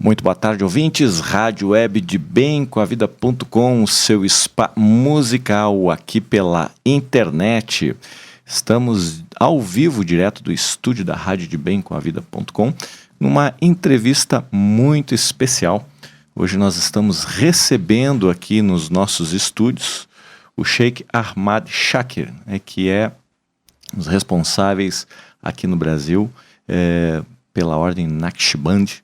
Muito boa tarde, ouvintes. Rádio Web de Bem com a Vida.com, seu spa musical aqui pela internet. Estamos ao vivo, direto do estúdio da Rádio de Bem com a Vida.com, numa entrevista muito especial. Hoje nós estamos recebendo aqui nos nossos estúdios o Sheikh Ahmad Shakir, que é um dos responsáveis aqui no Brasil pela ordem Naqshband,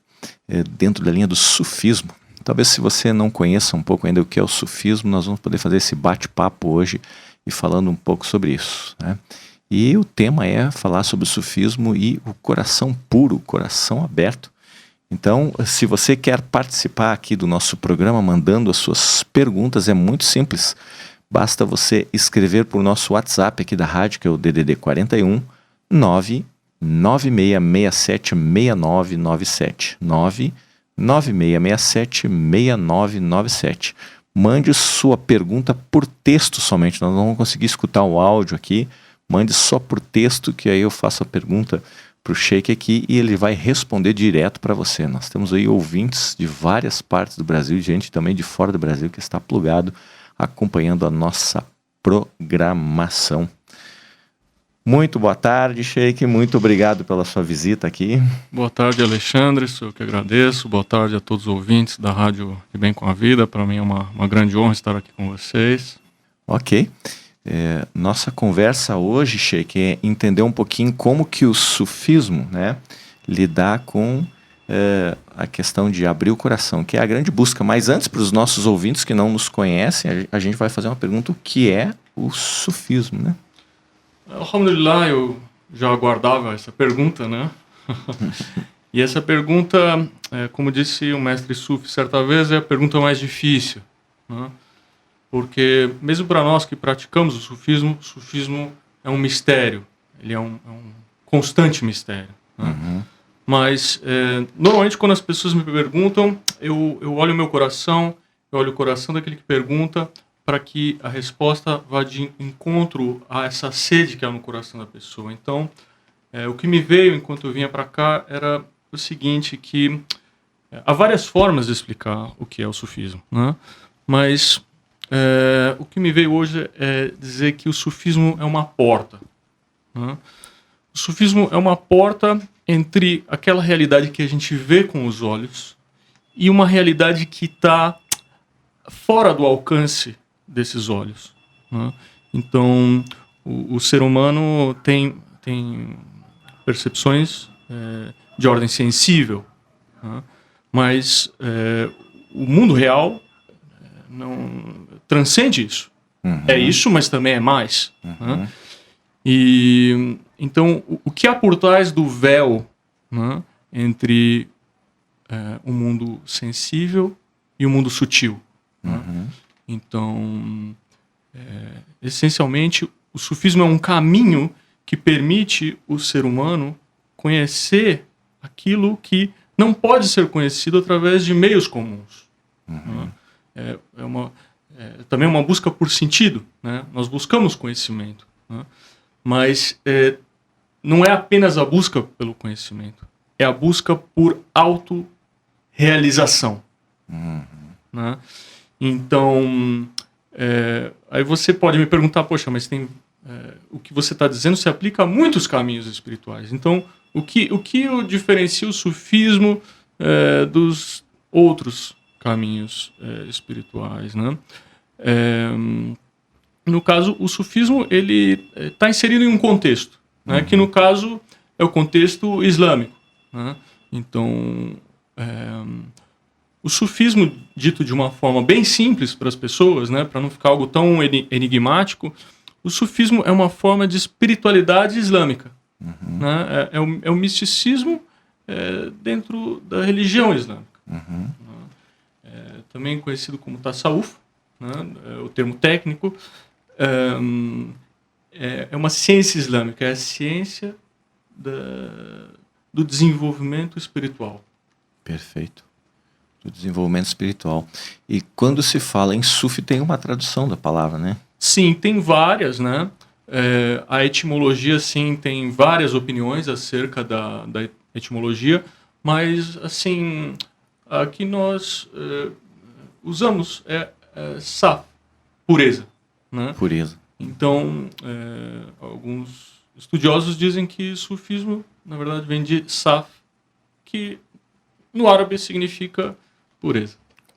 dentro da linha do sufismo. Talvez, se você não conheça um pouco ainda o que é o sufismo, nós vamos poder fazer esse bate-papo hoje e falando um pouco sobre isso, né? E o tema é falar sobre o sufismo e o coração puro, o coração aberto. Então, se você quer participar aqui do nosso programa mandando as suas perguntas, é muito simples. Basta você escrever por nosso WhatsApp aqui da rádio, que é o DDD 41 996676997. 996676997. Mande sua pergunta por texto somente. Nós não vamos conseguir escutar o áudio aqui. Mande só por texto, que aí eu faço a pergunta para o Sheikh aqui e ele vai responder direto para você. Nós temos aí ouvintes de várias partes do Brasil, gente também de fora do Brasil que está plugado, acompanhando a nossa programação. Muito boa tarde, Sheikh. Muito obrigado pela sua visita aqui. Boa tarde, Alexandre. Sou eu que agradeço. Boa tarde a todos os ouvintes da Rádio de Bem com a Vida. Para mim é uma grande honra estar aqui com vocês. Ok. Nossa conversa hoje, Sheikh, é entender um pouquinho como que o sufismo, né, lidar com a questão de abrir o coração, que é a grande busca. Mas antes, para os nossos ouvintes que não nos conhecem, a gente vai fazer uma pergunta: o que é o sufismo, né? Alhamdulillah, eu já aguardava essa pergunta, né? E essa pergunta, como disse o mestre Sufi certa vez, é a pergunta mais difícil, né? Porque mesmo para nós que praticamos o sufismo é um mistério, ele é um constante mistério, né? Uhum. Mas normalmente quando as pessoas me perguntam, eu olho o meu coração, eu olho o coração daquele que pergunta, para que a resposta vá de encontro a essa sede que há no coração da pessoa. Então, o que me veio enquanto eu vinha para cá era o seguinte, que há várias formas de explicar o que é o sufismo, né? Mas o que me veio hoje é dizer que o sufismo é uma porta, né? O sufismo é uma porta entre aquela realidade que a gente vê com os olhos e uma realidade que está fora do alcance desses olhos, né? Então, o ser humano tem percepções de ordem sensível, né? Mas o mundo real não transcende isso. Uhum. É isso, mas também é mais. Uhum. Né? E então, o que há por trás do véu, né, entre o mundo sensível e o mundo sutil, né? Uhum. Então, essencialmente, o sufismo é um caminho que permite o ser humano conhecer aquilo que não pode ser conhecido através de meios comuns. Uhum. Também é uma busca por sentido, né? Nós buscamos conhecimento, né? Mas não é apenas a busca pelo conhecimento, é a busca por autorrealização. Uhum. Né? Então, aí você pode me perguntar, poxa, mas o que você está dizendo se aplica a muitos caminhos espirituais. Então, o que diferencia o sufismo dos outros caminhos espirituais, né? No caso, o sufismo ele está inserido em um contexto, né? Uhum. Que no caso é o contexto islâmico, né? Então, o sufismo, dito de uma forma bem simples para as pessoas, né, para não ficar algo tão enigmático, o sufismo é uma forma de espiritualidade islâmica. Uhum. Né? É o misticismo dentro da religião islâmica. Uhum. Também conhecido como tasawuf, né, o termo técnico. É uma ciência islâmica, é a ciência do desenvolvimento espiritual. Perfeito. Do desenvolvimento espiritual. E quando se fala em Sufi, tem uma tradução da palavra, né? Sim, tem várias, né? A etimologia, sim, tem várias opiniões acerca da etimologia, mas, assim, a que nós usamos é saf, pureza, né? Pureza. Então, alguns estudiosos dizem que sufismo, na verdade, vem de saf, que no árabe significa pureza.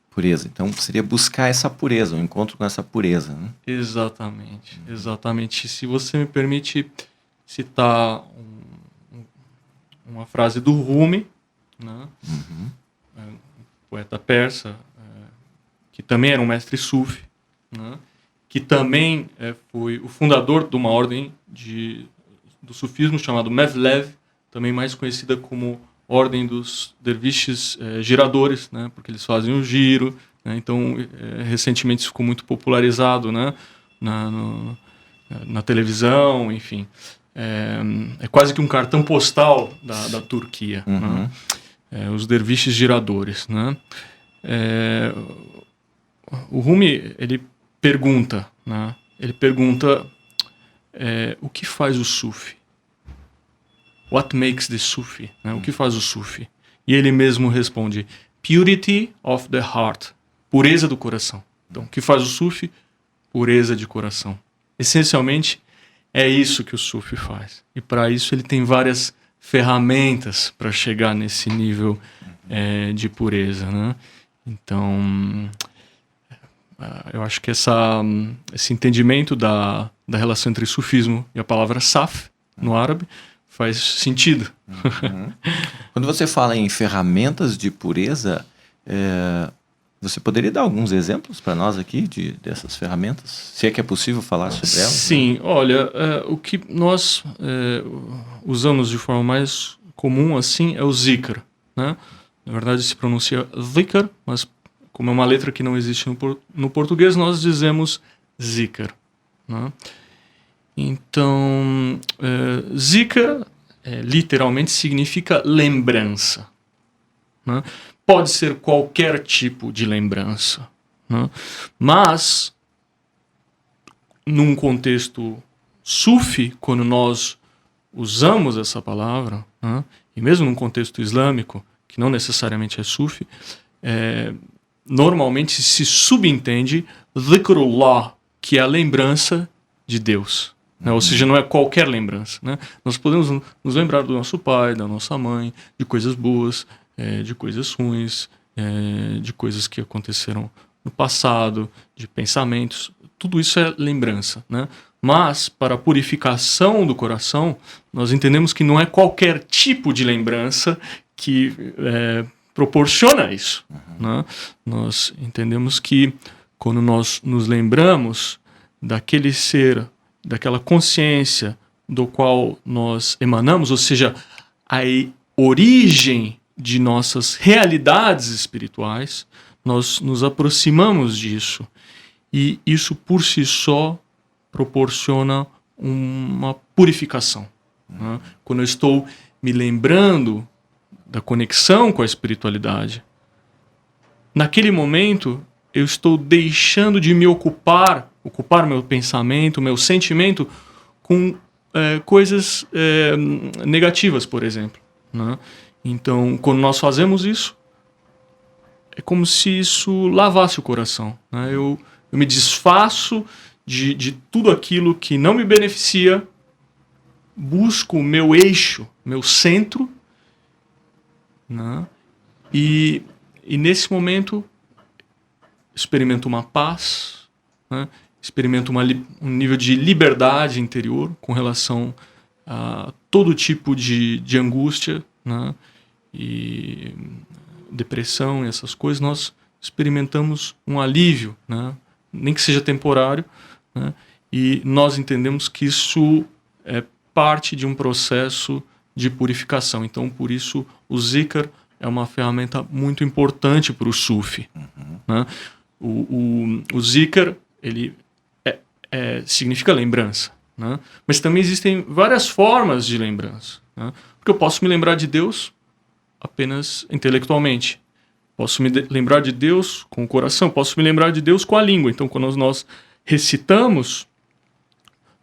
Pureza. Então seria buscar essa pureza, um encontro com essa pureza, né? Exatamente, exatamente. Se você me permite citar uma frase do Rumi, né? Poeta persa, que também era um mestre sufi, né? Que também foi o fundador de uma ordem do sufismo chamado Mevlev, também mais conhecida como Ordem dos Derviches Giradores, né? Porque eles fazem o giro, né? Então, recentemente isso ficou muito popularizado, né? Na televisão, enfim. É quase que um cartão postal da Turquia, né? Os Derviches Giradores, né? O Rumi, ele pergunta, né? Ele pergunta o que faz o Sufi? What makes the Sufi? Né? O que faz o Sufi? E ele mesmo responde, purity of the heart, pureza do coração. Então, o que faz o Sufi? Pureza de coração. Essencialmente, é isso que o Sufi faz. E para isso ele tem várias ferramentas para chegar nesse nível de pureza, né? Então, eu acho que esse entendimento da relação entre sufismo e a palavra saf, no árabe, faz sentido. Quando você fala em ferramentas de pureza, você poderia dar alguns exemplos para nós aqui dessas ferramentas? Se é que é possível falar sobre elas? Sim, né? Olha, o que nós usamos de forma mais comum assim é o zikr, né? Na verdade se pronuncia zikr, mas como é uma letra que não existe no português, nós dizemos zikr, né? Então, zikr literalmente significa lembrança, né? Pode ser qualquer tipo de lembrança, né? Mas, num contexto sufi, quando nós usamos essa palavra, né? E mesmo num contexto islâmico, que não necessariamente é sufi, normalmente se subentende dhikrullah, que é a lembrança de Deus. Né? Ou seja, não é qualquer lembrança, né? Nós podemos nos lembrar do nosso pai, da nossa mãe, de coisas boas, de coisas ruins, de coisas que aconteceram no passado, de pensamentos. Tudo isso é lembrança, né? Mas, para a purificação do coração, nós entendemos que não é qualquer tipo de lembrança que proporciona isso, né? Nós entendemos que quando nós nos lembramos daquele ser, daquela consciência do qual nós emanamos, ou seja, a origem de nossas realidades espirituais, nós nos aproximamos disso. E isso por si só proporciona uma purificação, né? Quando eu estou me lembrando da conexão com a espiritualidade, naquele momento eu estou deixando de me ocupar meu pensamento, meu sentimento com coisas negativas, por exemplo, né? Então, quando nós fazemos isso, é como se isso lavasse o coração, né? Eu me desfaço de tudo aquilo que não me beneficia, busco o meu eixo, meu centro, né? E nesse momento experimento uma paz, né? Experimento um nível de liberdade interior com relação a todo tipo de angústia, né? E depressão e essas coisas. Nós experimentamos um alívio, né? Nem que seja temporário, né? E nós entendemos que isso é parte de um processo de purificação. Então, por isso, o zikr é uma ferramenta muito importante para o sufi, né? O zikr, ele significa lembrança, né? Mas também existem várias formas de lembrança, né? Porque eu posso me lembrar de Deus apenas intelectualmente. Posso me lembrar de Deus com o coração, posso me lembrar de Deus com a língua. Então, quando nós recitamos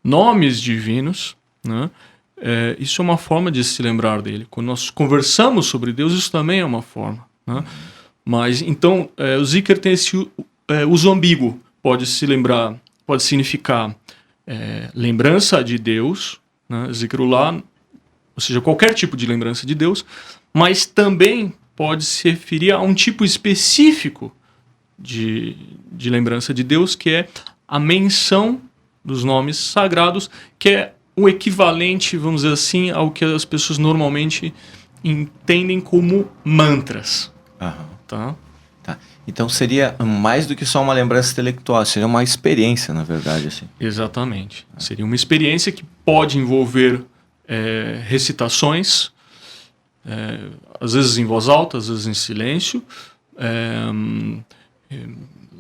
nomes divinos, né, isso é uma forma de se lembrar dele. Quando nós conversamos sobre Deus, isso também é uma forma, né? Mas então o zikr tem esse uso ambíguo. Pode significar lembrança de Deus, né? Zikrullah, ou seja, qualquer tipo de lembrança de Deus, mas também pode se referir a um tipo específico de lembrança de Deus, que é a menção dos nomes sagrados, que é o equivalente, vamos dizer assim, ao que as pessoas normalmente entendem como mantras. Tá? Tá. Então seria mais do que só uma lembrança intelectual, seria uma experiência, na verdade. Assim. Exatamente. Seria uma experiência que pode envolver recitações, às vezes em voz alta, às vezes em silêncio,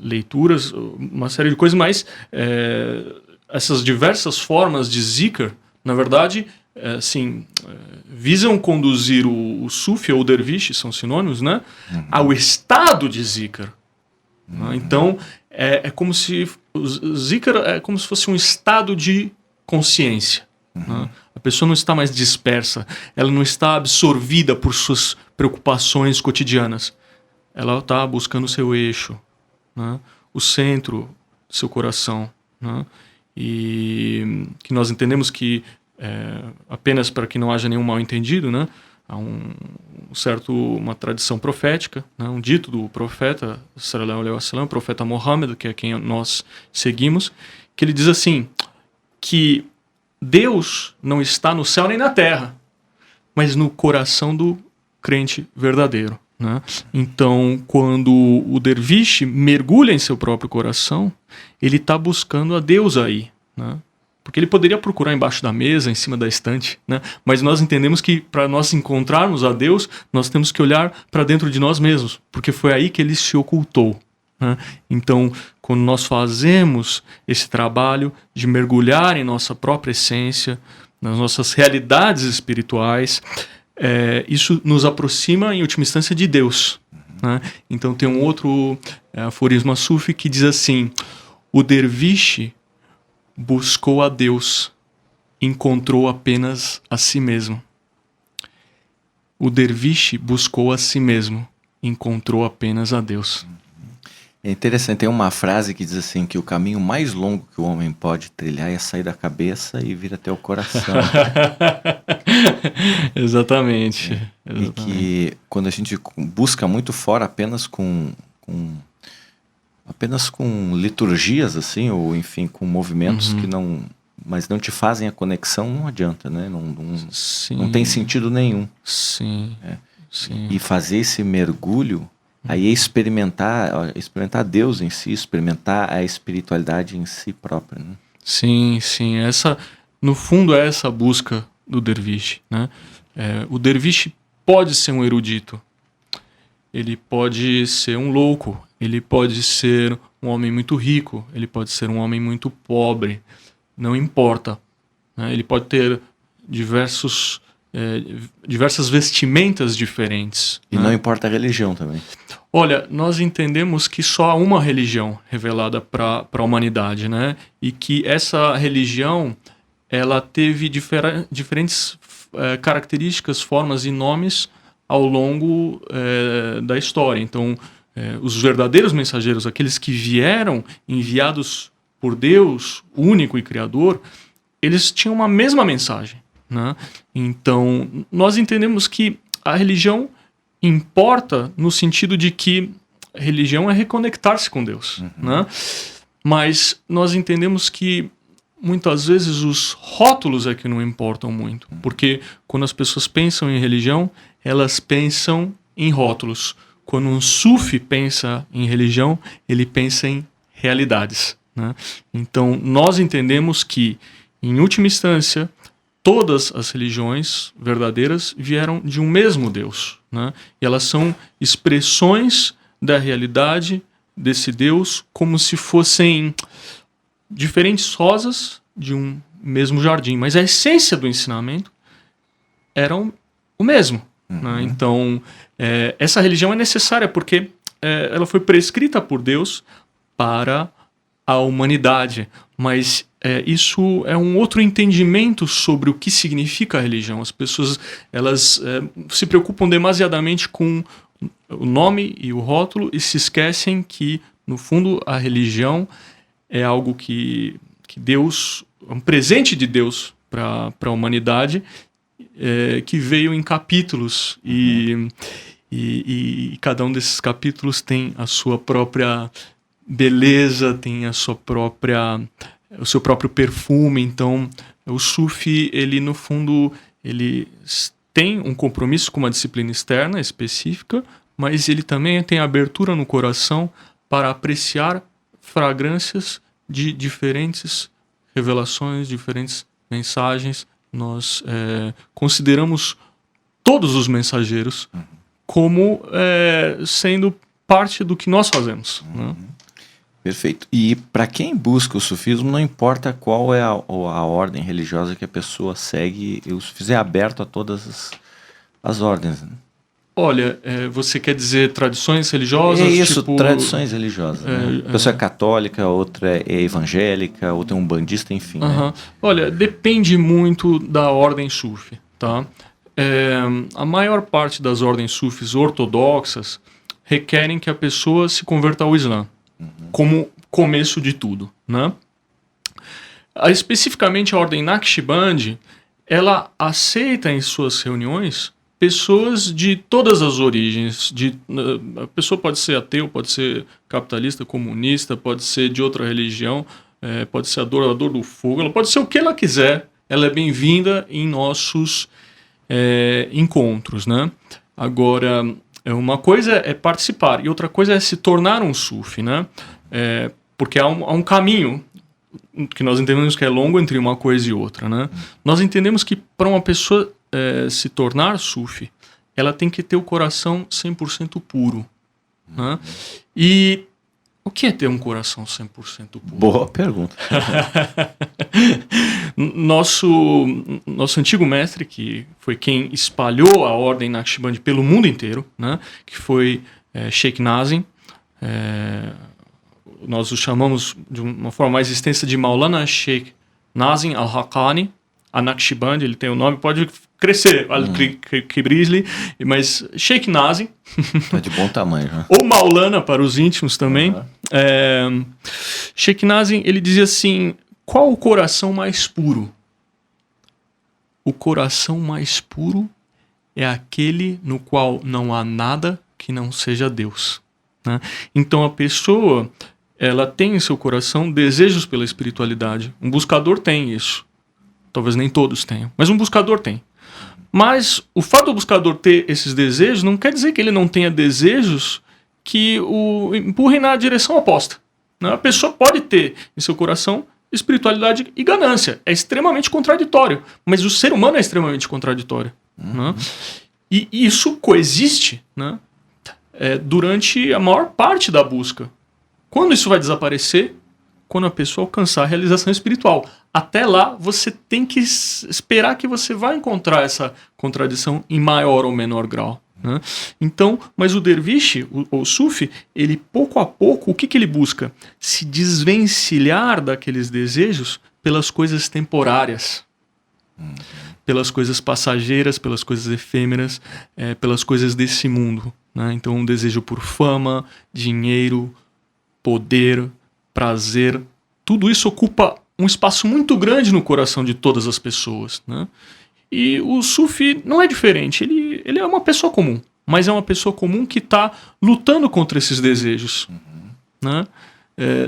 leituras, uma série de coisas, mas essas diversas formas de zikr, na verdade, visam conduzir o sufi ou o derviche, são sinônimos, né, ao estado de zikr. Então, é como se o zikr é como se fosse um estado de consciência. Né? A pessoa não está mais dispersa, ela não está absorvida por suas preocupações cotidianas. Ela está buscando o seu eixo, né? O centro do seu coração. Né? E que nós entendemos que, apenas para que não haja nenhum mal-entendido, né? Há uma tradição profética, né? Um dito do profeta, sallallahu alaihi wasallam, o profeta Muhammad, que é quem nós seguimos, que ele diz assim, que Deus não está no céu nem na terra, mas no coração do crente verdadeiro. Né? Então, quando o derviche mergulha em seu próprio coração, ele está buscando a Deus aí. Né? Porque ele poderia procurar embaixo da mesa, em cima da estante, né? Mas nós entendemos que para nós encontrarmos a Deus, nós temos que olhar para dentro de nós mesmos, porque foi aí que ele se ocultou. Né? Então, quando nós fazemos esse trabalho de mergulhar em nossa própria essência, nas nossas realidades espirituais, isso nos aproxima, em última instância, de Deus. Né? Então, tem um outro aforismo sufi que diz assim: o derviche buscou a Deus, encontrou apenas a si mesmo. O derviche buscou a si mesmo, encontrou apenas a Deus. É interessante, tem uma frase que diz assim, que o caminho mais longo que o homem pode trilhar é sair da cabeça e vir até o coração. Exatamente. E que quando a gente busca muito fora apenas com liturgias, assim, ou enfim, com movimentos que não te fazem a conexão, não adianta, né? Não tem sentido nenhum. Sim. Sim. E fazer esse mergulho, aí é experimentar Deus em si, experimentar a espiritualidade em si própria. Né? Sim. No fundo, é essa busca do derviche. Né? O derviche pode ser um erudito, ele pode ser um louco, ele pode ser um homem muito rico, ele pode ser um homem muito pobre, não importa. Né? Ele pode ter diversas vestimentas diferentes. E né? não importa a religião também. Olha, nós entendemos que só há uma religião revelada para a humanidade, né? E que essa religião ela teve diferentes características, formas e nomes ao longo da história. Então, os verdadeiros mensageiros, aqueles que vieram enviados por Deus, único e criador, eles tinham uma mesma mensagem. Né? Então, nós entendemos que a religião importa no sentido de que a religião é reconectar-se com Deus. Né? Mas nós entendemos que muitas vezes os rótulos é que não importam muito. Porque quando as pessoas pensam em religião, elas pensam em rótulos. Quando um sufi pensa em religião, ele pensa em realidades. Né? Então, nós entendemos que, em última instância, todas as religiões verdadeiras vieram de um mesmo Deus. Né? E elas são expressões da realidade desse Deus como se fossem diferentes rosas de um mesmo jardim. Mas a essência do ensinamento era o mesmo. Né? Então, essa religião é necessária porque ela foi prescrita por Deus para a humanidade. Mas isso é um outro entendimento sobre o que significa a religião. As pessoas elas se preocupam demasiadamente com o nome e o rótulo e se esquecem que, no fundo, a religião é algo que Deus, um presente de Deus para a humanidade, que veio em capítulos e cada um desses capítulos tem a sua própria beleza, tem o seu próprio perfume. Então, o Sufi, ele no fundo, ele tem um compromisso com uma disciplina externa específica, mas ele também tem abertura no coração para apreciar fragrâncias de diferentes revelações, diferentes mensagens. Nós consideramos todos os mensageiros como sendo parte do que nós fazemos. Né? Perfeito. E para quem busca o sufismo, não importa qual é a ordem religiosa que a pessoa segue, o sufismo é aberto a todas as ordens. Né? Olha, você quer dizer tradições religiosas? É isso, tipo, tradições religiosas. Né? A pessoa é católica, outra é evangélica, outra é um bandista, enfim. Né? Olha, depende muito da ordem sufi, tá? A maior parte das ordens sufis ortodoxas requerem que a pessoa se converta ao Islã, como começo de tudo, né? Especificamente a ordem Naqshband, ela aceita em suas reuniões pessoas de todas as origens. A pessoa pode ser ateu, pode ser capitalista, comunista, pode ser de outra religião, pode ser adorador do fogo, ela pode ser o que ela quiser, ela é bem-vinda em nossos encontros, né? Agora, uma coisa é participar e outra coisa é se tornar um sufi, né? Porque há um caminho que nós entendemos que é longo entre uma coisa e outra, né? Nós entendemos que para uma pessoa se tornar sufi, ela tem que ter o coração 100% puro, né? E o que é ter um coração 100% puro? Boa pergunta. Nosso antigo mestre, que foi quem espalhou a ordem Naqshband pelo mundo inteiro, né? Que foi Sheikh Nazim. Nós o chamamos de uma forma mais extensa de Maulana Sheikh Nazim Al-Haqqani. A Naqshband, ele tem o nome, pode crescer, Al-Kibrizli, mas Sheikh Nazim. Tá de bom tamanho, né? Ou Maulana para os íntimos também. Sheikh Nazim, ele dizia assim: qual o coração mais puro? O coração mais puro é aquele no qual não há nada que não seja Deus. Né? Então a pessoa, ela tem em seu coração desejos pela espiritualidade. Um buscador tem isso. Talvez nem todos tenham, mas um buscador tem. Mas o fato do buscador ter esses desejos não quer dizer que ele não tenha desejos que o empurrem na direção oposta. Né? A pessoa pode ter em seu coração espiritualidade e ganância. É extremamente contraditório. Mas o ser humano é extremamente contraditório. Né? E isso coexiste, né? Durante a maior parte da busca. Quando isso vai desaparecer? Quando a pessoa alcançar a realização espiritual. Até lá, você tem que esperar que você vai encontrar essa contradição em maior ou menor grau. Né? Então, mas o derviche, o sufi, ele pouco a pouco, o que ele busca? Se desvencilhar daqueles desejos pelas coisas temporárias, pelas coisas passageiras, pelas coisas efêmeras, pelas coisas desse mundo. Né? Então, um desejo por fama, dinheiro, poder, prazer, tudo isso ocupa um espaço muito grande no coração de todas as pessoas. Né? E o sufi não é diferente, ele é uma pessoa comum, mas é uma pessoa comum que está lutando contra esses desejos. Né?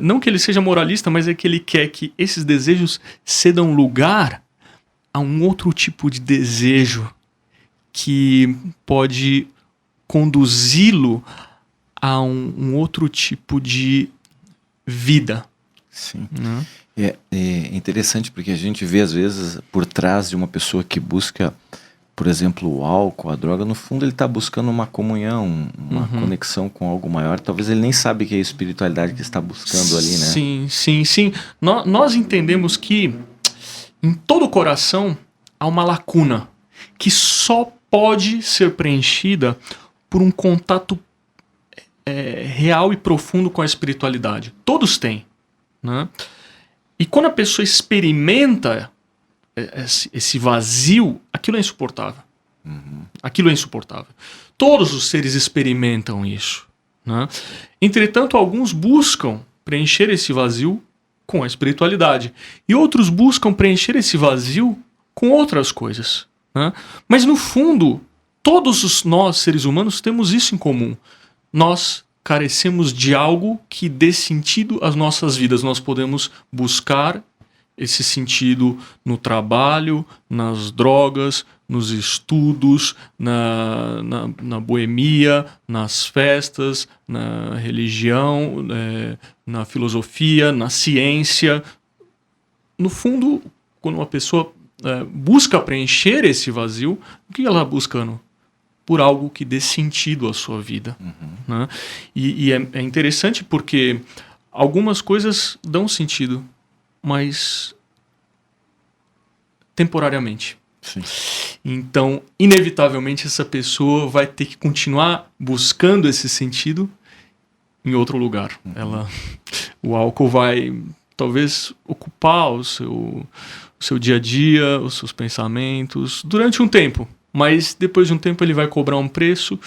Não que ele seja moralista, mas é que ele quer que esses desejos cedam lugar a um outro tipo de desejo que pode conduzi-lo a um outro tipo de vida. Sim. É interessante porque a gente vê, às vezes, por trás de uma pessoa que busca, por exemplo, o álcool, a droga, no fundo ele está buscando uma comunhão, uma conexão com algo maior. Talvez ele nem sabe que é a espiritualidade que está buscando ali, né? Sim. Nós entendemos que em todo coração há uma lacuna que só pode ser preenchida por um contato real e profundo com a espiritualidade. Todos têm. Né? E quando a pessoa experimenta esse vazio, aquilo é insuportável. Aquilo é insuportável. Todos os seres experimentam isso, né? Entretanto, alguns buscam preencher esse vazio com a espiritualidade. E outros buscam preencher esse vazio com outras coisas, né? Mas, no fundo, nós, seres humanos, temos isso em comum. Nós carecemos de algo que dê sentido às nossas vidas. Nós podemos buscar esse sentido no trabalho, nas drogas, nos estudos, na boemia, nas festas, na religião, na filosofia, na ciência. No fundo, quando uma pessoa busca preencher esse vazio, o que ela está buscando? Por algo que dê sentido à sua vida. Né? E é interessante porque algumas coisas dão sentido, mas temporariamente. Sim. Então, inevitavelmente, essa pessoa vai ter que continuar buscando esse sentido em outro lugar. O álcool vai, talvez, ocupar o seu dia a dia, os seus pensamentos, durante um tempo. Mas, depois de um tempo, ele vai cobrar um preço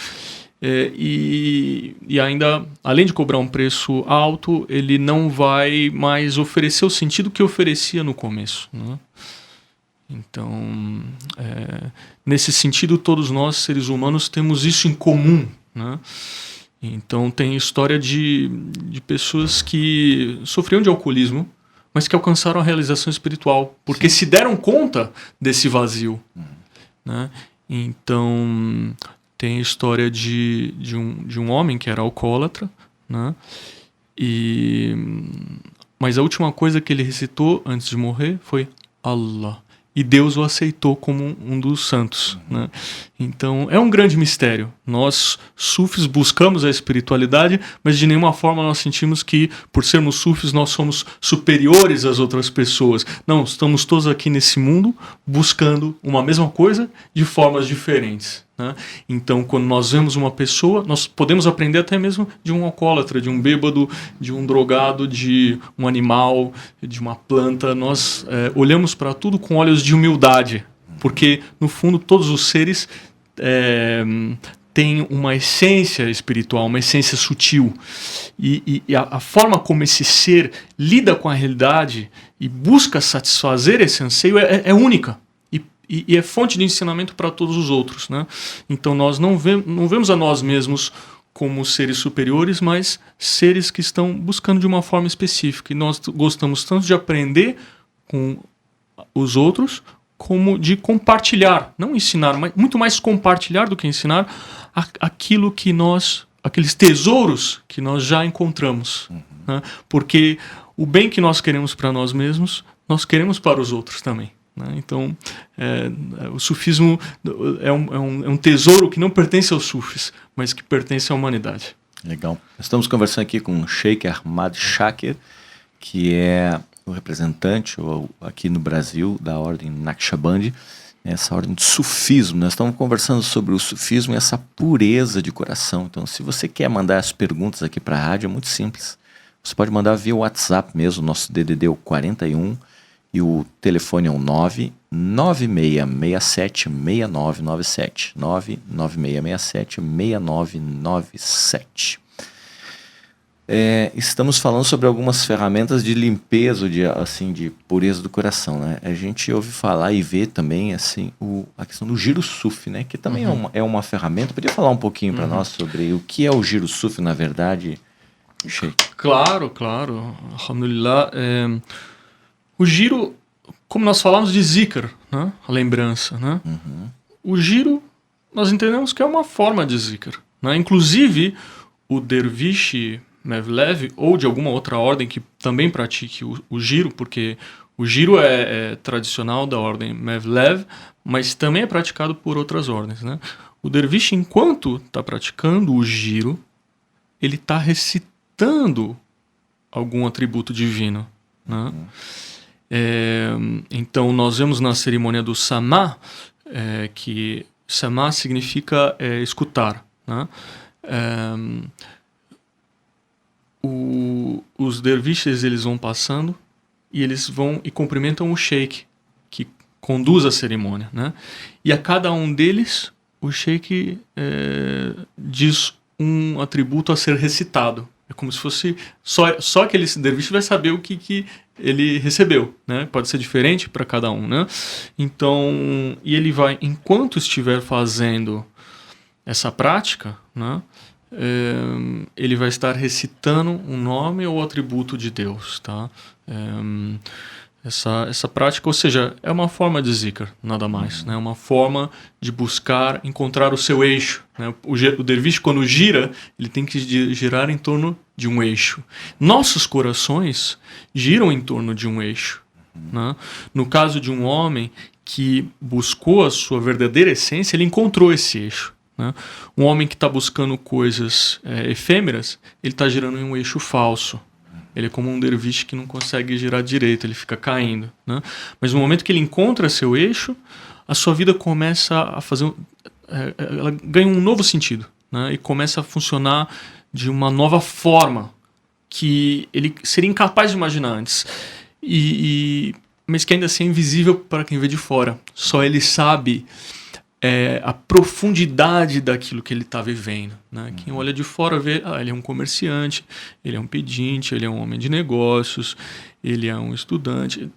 e ainda, além de cobrar um preço alto, ele não vai mais oferecer o sentido que oferecia no começo, né? Então, nesse sentido, todos nós, seres humanos, temos isso em comum, né? Então, tem história de pessoas que sofriam de alcoolismo, mas que alcançaram a realização espiritual, porque se deram conta desse vazio, né? Então, tem a história de um homem que era alcoólatra, né? Mas a última coisa que ele recitou antes de morrer foi Allah. E Deus o aceitou como um dos santos, né? Então, é um grande mistério. Nós, sufis, buscamos a espiritualidade, mas de nenhuma forma nós sentimos que, por sermos sufis, nós somos superiores às outras pessoas. Não, estamos todos aqui nesse mundo buscando uma mesma coisa de formas diferentes, né? Então, quando nós vemos uma pessoa, nós podemos aprender até mesmo de um alcoólatra, de um bêbado, de um drogado, de um animal, de uma planta. Nós olhamos para tudo com olhos de humildade, porque, no fundo, todos os seres têm uma essência espiritual, uma essência sutil. E a forma como esse ser lida com a realidade e busca satisfazer esse anseio é única. E é fonte de ensinamento para todos os outros, né? Então nós não vemos a nós mesmos como seres superiores, mas seres que estão buscando de uma forma específica. E nós gostamos tanto de aprender com os outros, como de compartilhar, não ensinar, mas muito mais compartilhar do que ensinar aqueles tesouros que nós já encontramos, né? Porque o bem que nós queremos para nós mesmos, nós queremos para os outros também. Então, o sufismo é um tesouro que não pertence aos sufis, mas que pertence à humanidade. Legal. Estamos conversando aqui com o Sheikh Ahmad Shakir, que é o representante aqui no Brasil da ordem Naqshbandi, essa ordem de sufismo. Nós estamos conversando sobre o sufismo e essa pureza de coração. Então, se você quer mandar as perguntas aqui para a rádio, é muito simples. Você pode mandar via WhatsApp mesmo, nosso DDD é o 41, e o telefone é o 99667-6997. 99667-6997. Estamos falando sobre algumas ferramentas de limpeza, de pureza do coração, né? A gente ouve falar e vê também assim, a questão do giro sufi, né? Que também é uma ferramenta. Podia falar um pouquinho para nós sobre o que é o giro sufi, na verdade, Sheikh? Claro. Alhamdulillah. O giro, como nós falamos de zikr, né? A lembrança, né? O giro, nós entendemos que é uma forma de zikr, né? Inclusive, o derviche Mevlev, ou de alguma outra ordem que também pratique o giro, porque o giro é tradicional da ordem Mevlev, mas também é praticado por outras ordens, né? O derviche, enquanto está praticando o giro, ele está recitando algum atributo divino, né? Então nós vemos na cerimônia do Sama, que Sama significa escutar, né? Os derviches, eles vão passando e eles vão e cumprimentam o sheikh, que conduz a cerimônia, né? E a cada um deles, o sheik diz um atributo a ser recitado. É como se fosse só aquele derviche vai saber o que ele recebeu, né? Pode ser diferente para cada um, né? Então, e ele vai, enquanto estiver fazendo essa prática, né? Ele vai estar recitando um nome ou atributo de Deus, tá? Essa prática, ou seja, é uma forma de zikr, nada mais, né? Uma forma de buscar encontrar o seu eixo, né? O derviche, quando gira, ele tem que girar em torno de um eixo. Nossos corações giram em torno de um eixo, né? No caso de um homem que buscou a sua verdadeira essência, ele encontrou esse eixo, né? Um homem que está buscando coisas efêmeras, ele está girando em um eixo falso. Ele é como um derviche que não consegue girar direito, ele fica caindo, né? Mas no momento que ele encontra seu eixo, a sua vida começa a fazer... ela ganha um novo sentido, né? E começa a funcionar de uma nova forma que ele seria incapaz de imaginar antes. Mas que ainda assim é invisível para quem vê de fora. Só ele sabe a profundidade daquilo que ele está vivendo, né? Quem olha de fora vê, ele é um comerciante, ele é um pedinte, ele é um homem de negócios, ele é um estudante.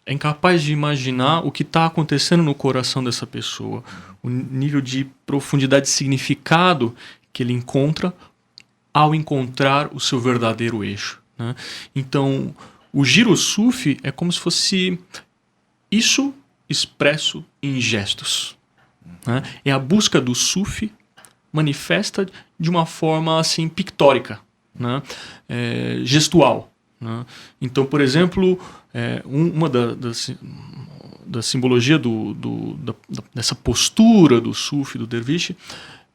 É incapaz de imaginar o que está acontecendo no coração dessa pessoa, o nível de profundidade e significado que ele encontra ao encontrar o seu verdadeiro eixo, né? Então, o giro sufi é como se fosse isso expresso em gestos, né? É a busca do sufi manifesta de uma forma assim pictórica, né? Gestual, né? Então, por exemplo, uma da simbologia dessa postura do sufi, do derviche,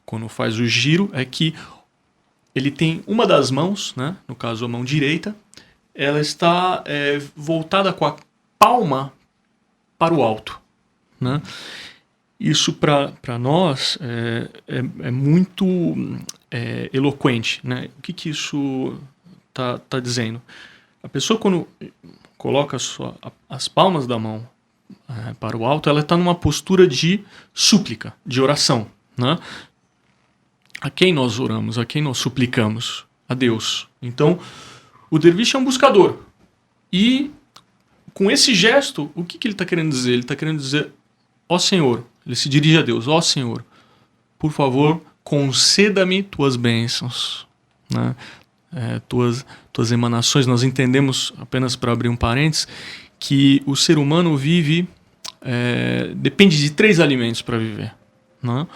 quando faz o giro, é que ele tem uma das mãos, né? No caso a mão direita, ela está voltada com a palma para o alto, né? Isso para nós é muito eloquente, né? O que isso tá dizendo? A pessoa, quando coloca as palmas da mão para o alto, ela está numa postura de súplica, de oração, né? A quem nós oramos, a quem nós suplicamos? A Deus. Então, o derviche é um buscador. E com esse gesto, o que ele está querendo dizer? Ele está querendo dizer, ó Senhor, ele se dirige a Deus, ó Senhor, por favor, conceda-me tuas bênçãos, né? Tuas emanações. Nós entendemos, apenas para abrir um parênteses, que o ser humano depende de 3 alimentos para viver, né?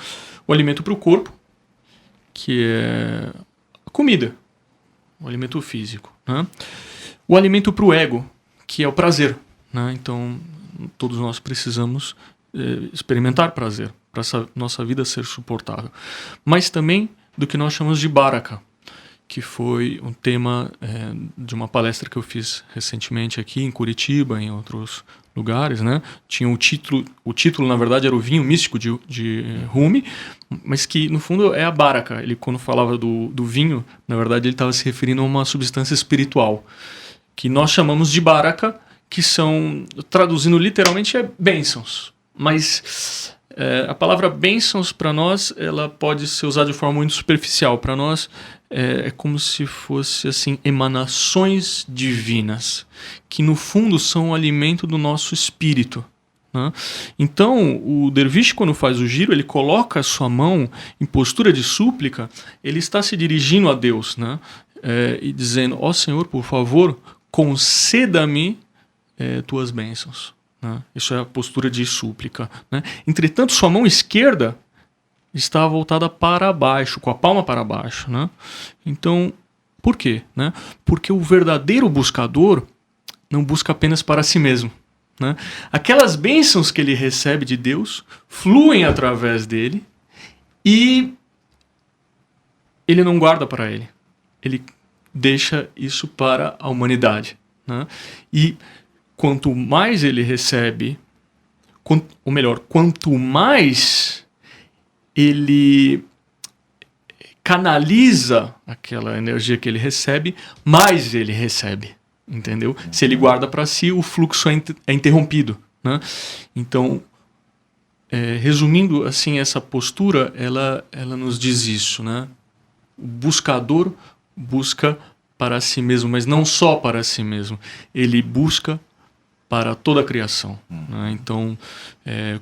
O alimento para o corpo, que é a comida, o alimento físico, né? O alimento para o ego, que é o prazer, né? Então, todos nós precisamos experimentar prazer para essa nossa vida ser suportável. Mas também do que nós chamamos de baraka, que foi um tema de uma palestra que eu fiz recentemente aqui em Curitiba, em outros lugares, né? Tinha o título na verdade era o vinho místico de Rumi, mas que no fundo é a baraka. Ele, quando falava do vinho, na verdade ele estava se referindo a uma substância espiritual, que nós chamamos de baraka, que são, traduzindo literalmente, bênçãos. Mas a palavra bênçãos para nós, ela pode ser usada de forma muito superficial. Para nós é como se fosse assim, emanações divinas, que no fundo são o alimento do nosso espírito, né? Então, o derviche, quando faz o giro, ele coloca a sua mão em postura de súplica, ele está se dirigindo a Deus, né? E dizendo, ó Senhor, por favor, conceda-me tuas bênçãos, né? Isso é a postura de súplica, né? Entretanto, sua mão esquerda está voltada para baixo, com a palma para baixo, né? Então, por quê, né? Porque o verdadeiro buscador não busca apenas para si mesmo, né? Aquelas bênçãos que ele recebe de Deus fluem através dele e ele não guarda para ele. Ele deixa isso para a humanidade, né? E quanto mais ele recebe, ou melhor, quanto mais ele canaliza aquela energia que ele recebe, mais ele recebe, entendeu? Se ele guarda para si, o fluxo é interrompido, né? Então, resumindo assim, essa postura, ela nos diz isso, né? O buscador busca para si mesmo, mas não só para si mesmo. Ele busca para toda a criação, né? Então,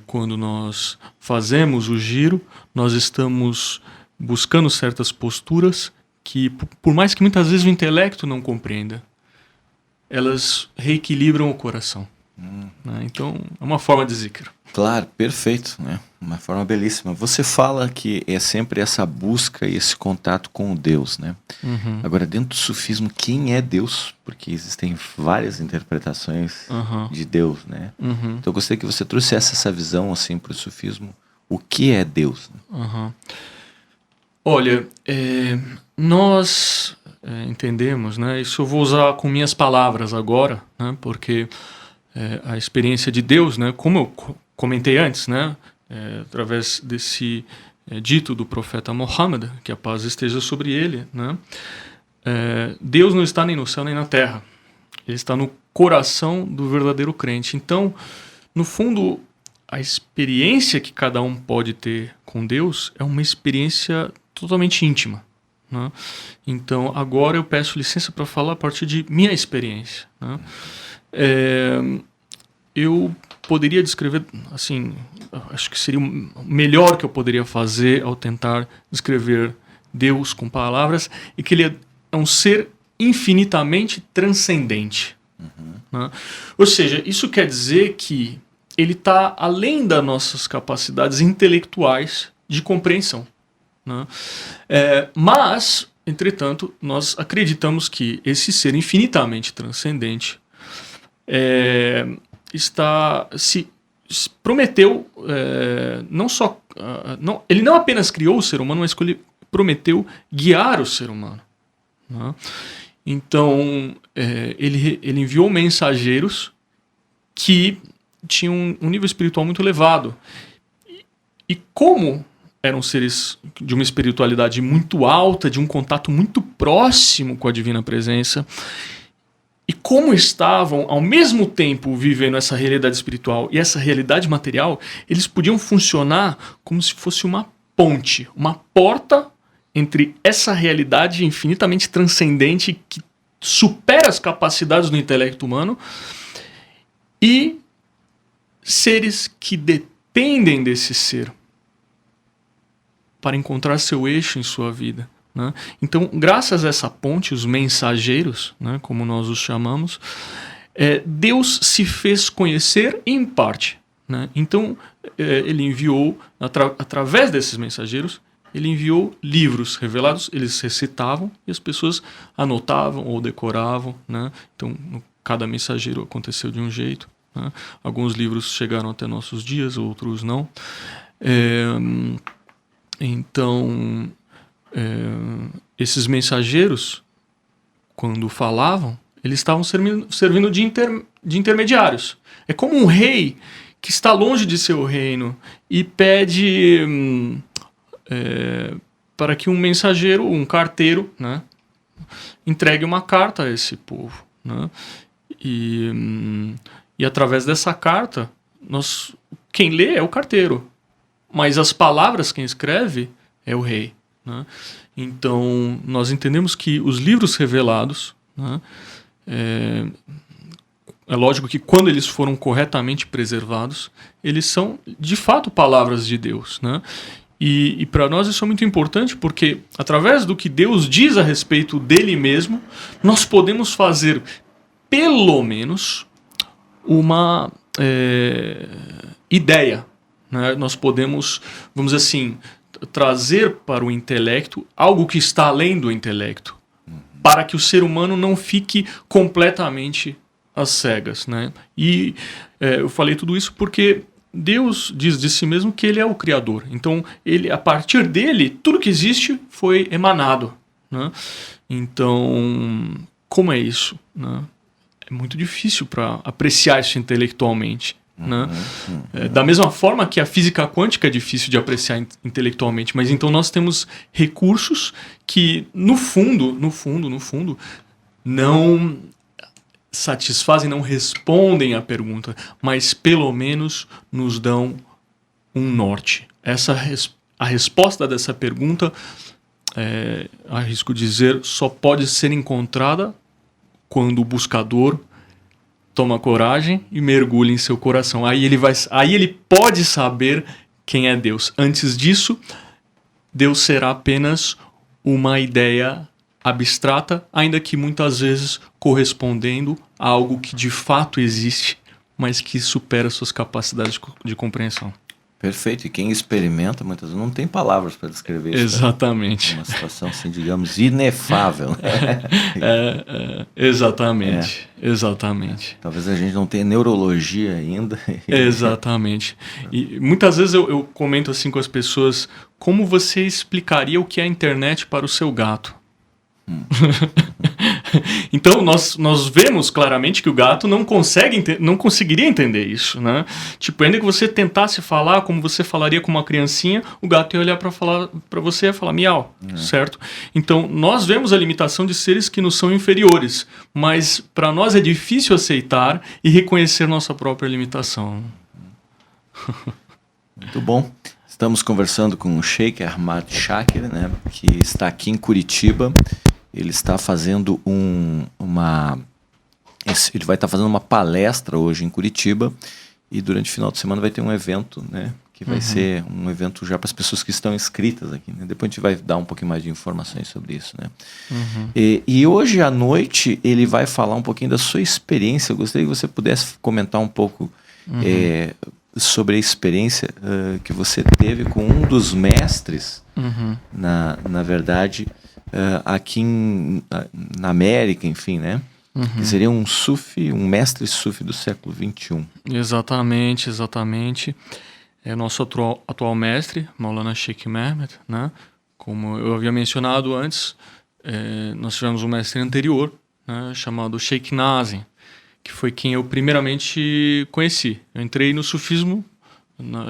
quando nós fazemos o giro, nós estamos buscando certas posturas que, por mais que muitas vezes o intelecto não compreenda, elas reequilibram o coração. Né? Então, é uma forma de zikr. Claro, perfeito, né? Uma forma belíssima. Você fala que é sempre essa busca e esse contato com o Deus, né? Agora, dentro do sufismo, quem é Deus? Porque existem várias interpretações de Deus, né? Então, eu gostaria que você trouxesse essa visão, assim, para o sufismo. O que é Deus? Olha, nós entendemos, né? Isso eu vou usar com minhas palavras agora, né? Porque a experiência de Deus, né? Como eu comentei antes, né? Através desse dito do profeta Muhammad, que a paz esteja sobre ele, né? Deus não está nem no céu nem na terra. Ele está no coração do verdadeiro crente. Então, no fundo, a experiência que cada um pode ter com Deus é uma experiência totalmente íntima, né? Então, agora eu peço licença para falar a partir de minha experiência, né? Eu poderia descrever, assim, acho que seria o melhor que eu poderia fazer ao tentar descrever Deus com palavras, e que ele é um ser infinitamente transcendente. Né? Ou seja, isso quer dizer que ele está além das nossas capacidades intelectuais de compreensão. Né? Mas, entretanto, nós acreditamos que esse ser infinitamente transcendente se prometeu, não só, ele não apenas criou o ser humano, mas ele prometeu guiar o ser humano. Né? Então, ele enviou mensageiros que tinham um nível espiritual muito elevado. E como eram seres de uma espiritualidade muito alta, de um contato muito próximo com a divina presença, e como estavam, ao mesmo tempo, vivendo essa realidade espiritual e essa realidade material, eles podiam funcionar como se fosse uma ponte, uma porta entre essa realidade infinitamente transcendente que supera as capacidades do intelecto humano e seres que dependem desse ser para encontrar seu eixo em sua vida. Né? Então, graças a essa ponte, os mensageiros, né, como nós os chamamos, Deus se fez conhecer em parte. Né? Então, ele enviou, através desses mensageiros, ele enviou livros revelados, eles recitavam e as pessoas anotavam ou decoravam. Né? Então, cada mensageiro aconteceu de um jeito. Né? Alguns livros chegaram até nossos dias, outros não. Então, esses mensageiros, quando falavam, eles estavam servindo de intermediários. É como um rei que está longe de seu reino e pede para que um mensageiro, um carteiro, né, entregue uma carta a esse povo. Né? E através dessa carta, quem lê é o carteiro, mas as palavras quem escreve é o rei. Né? Então, nós entendemos que os livros revelados, né, é lógico que quando eles foram corretamente preservados, eles são de fato palavras de Deus. Né? E para nós isso é muito importante porque, através do que Deus diz a respeito dele mesmo, nós podemos fazer, pelo menos, uma ideia. Né? Nós podemos, vamos dizer assim, trazer para o intelecto algo que está além do intelecto, para que o ser humano não fique completamente às cegas. Né? E eu falei tudo isso porque Deus diz de si mesmo que ele é o Criador. Então, a partir dele, tudo que existe foi emanado. Né? Então, como é isso? Né? É muito difícil para apreciar isso intelectualmente. Né? Da mesma forma que a física quântica é difícil de apreciar intelectualmente, mas então nós temos recursos que, no fundo, não satisfazem, não respondem à pergunta, mas pelo menos nos dão um norte. A resposta dessa pergunta, arrisco dizer, só pode ser encontrada quando o buscador toma coragem e mergulha em seu coração. Aí ele pode saber quem é Deus. Antes disso, Deus será apenas uma ideia abstrata, ainda que muitas vezes correspondendo a algo que de fato existe, mas que supera suas capacidades de compreensão. Perfeito. E quem experimenta, muitas vezes, não tem palavras para descrever isso. Exatamente. É uma situação, assim, digamos, inefável. Exatamente. Exatamente. Talvez a gente não tenha neurologia ainda. Exatamente. E muitas vezes eu comento assim com as pessoas, como você explicaria o que é a internet para o seu gato? Então nós vemos claramente que o gato não conseguiria entender isso, né? Tipo, ainda que você tentasse falar como você falaria com uma criancinha, o gato ia olhar para você e falar miau, certo? Então nós vemos a limitação de seres que nos são inferiores, mas para nós é difícil aceitar e reconhecer nossa própria limitação. Muito bom. Estamos conversando com o Sheikh Ahmad Shakir, né, que está aqui em Curitiba. Ele está fazendo ele vai estar fazendo uma palestra hoje em Curitiba e durante o final de semana vai ter um evento, né, que vai ser um evento já para as pessoas que estão inscritas aqui, né? Depois a gente vai dar um pouquinho mais de informações sobre isso, né? E hoje à noite ele vai falar um pouquinho da sua experiência. Eu gostaria que você pudesse comentar um pouco sobre a experiência que você teve com um dos mestres, na verdade, aqui na América, enfim, né? Que seria um mestre sufi do século XXI. Exatamente. É nosso atual mestre, Maulana Sheikh Mehmet, né? Como eu havia mencionado antes, nós tivemos um mestre anterior, né, chamado Sheikh Nazim, que foi quem eu primeiramente conheci. Eu entrei no sufismo,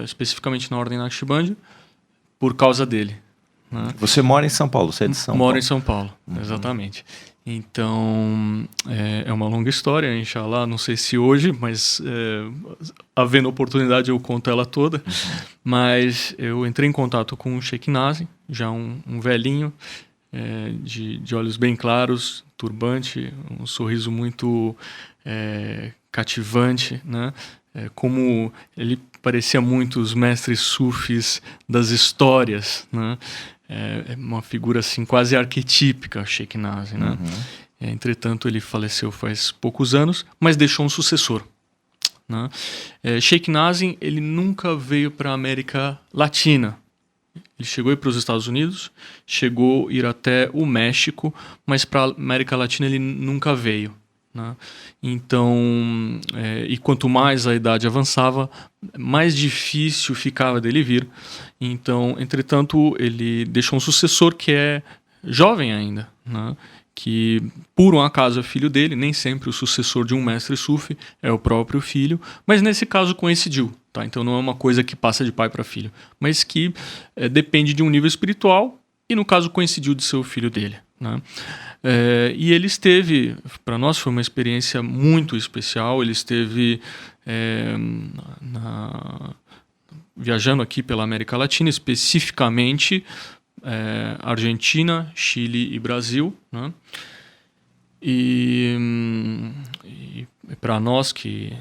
especificamente na Ordem Naqshbandi, por causa dele. Né? Você mora em São Paulo, você é de São Paulo? Moro em São Paulo, exatamente. Então, é uma longa história, inshallah, não sei se hoje, mas havendo oportunidade eu conto ela toda. Mas eu entrei em contato com o Sheikh Nazim, já um velhinho, de olhos bem claros, turbante, um sorriso muito cativante, né? Como ele parecia muito os mestres sufis das histórias, né? É uma figura assim quase arquetípica, Sheikh Nazim, né? Entretanto, ele faleceu faz poucos anos, mas deixou um sucessor, né? Sheikh Nazim, ele nunca veio para a América Latina. Ele chegou a ir para os Estados Unidos, chegou a ir até o México, mas para a América Latina ele nunca veio, né? Então, e quanto mais a idade avançava, mais difícil ficava dele vir. Então, entretanto, ele deixou um sucessor que é jovem ainda, né? Que por um acaso é filho dele. Nem sempre o sucessor de um mestre sufi é o próprio filho, mas nesse caso coincidiu, tá? Então não é uma coisa que passa de pai para filho, mas que depende de um nível espiritual, e no caso coincidiu de ser o filho dele, né? E ele esteve, para nós foi uma experiência muito especial. Ele esteve viajando aqui pela América Latina, especificamente Argentina, Chile e Brasil, né? E para nós que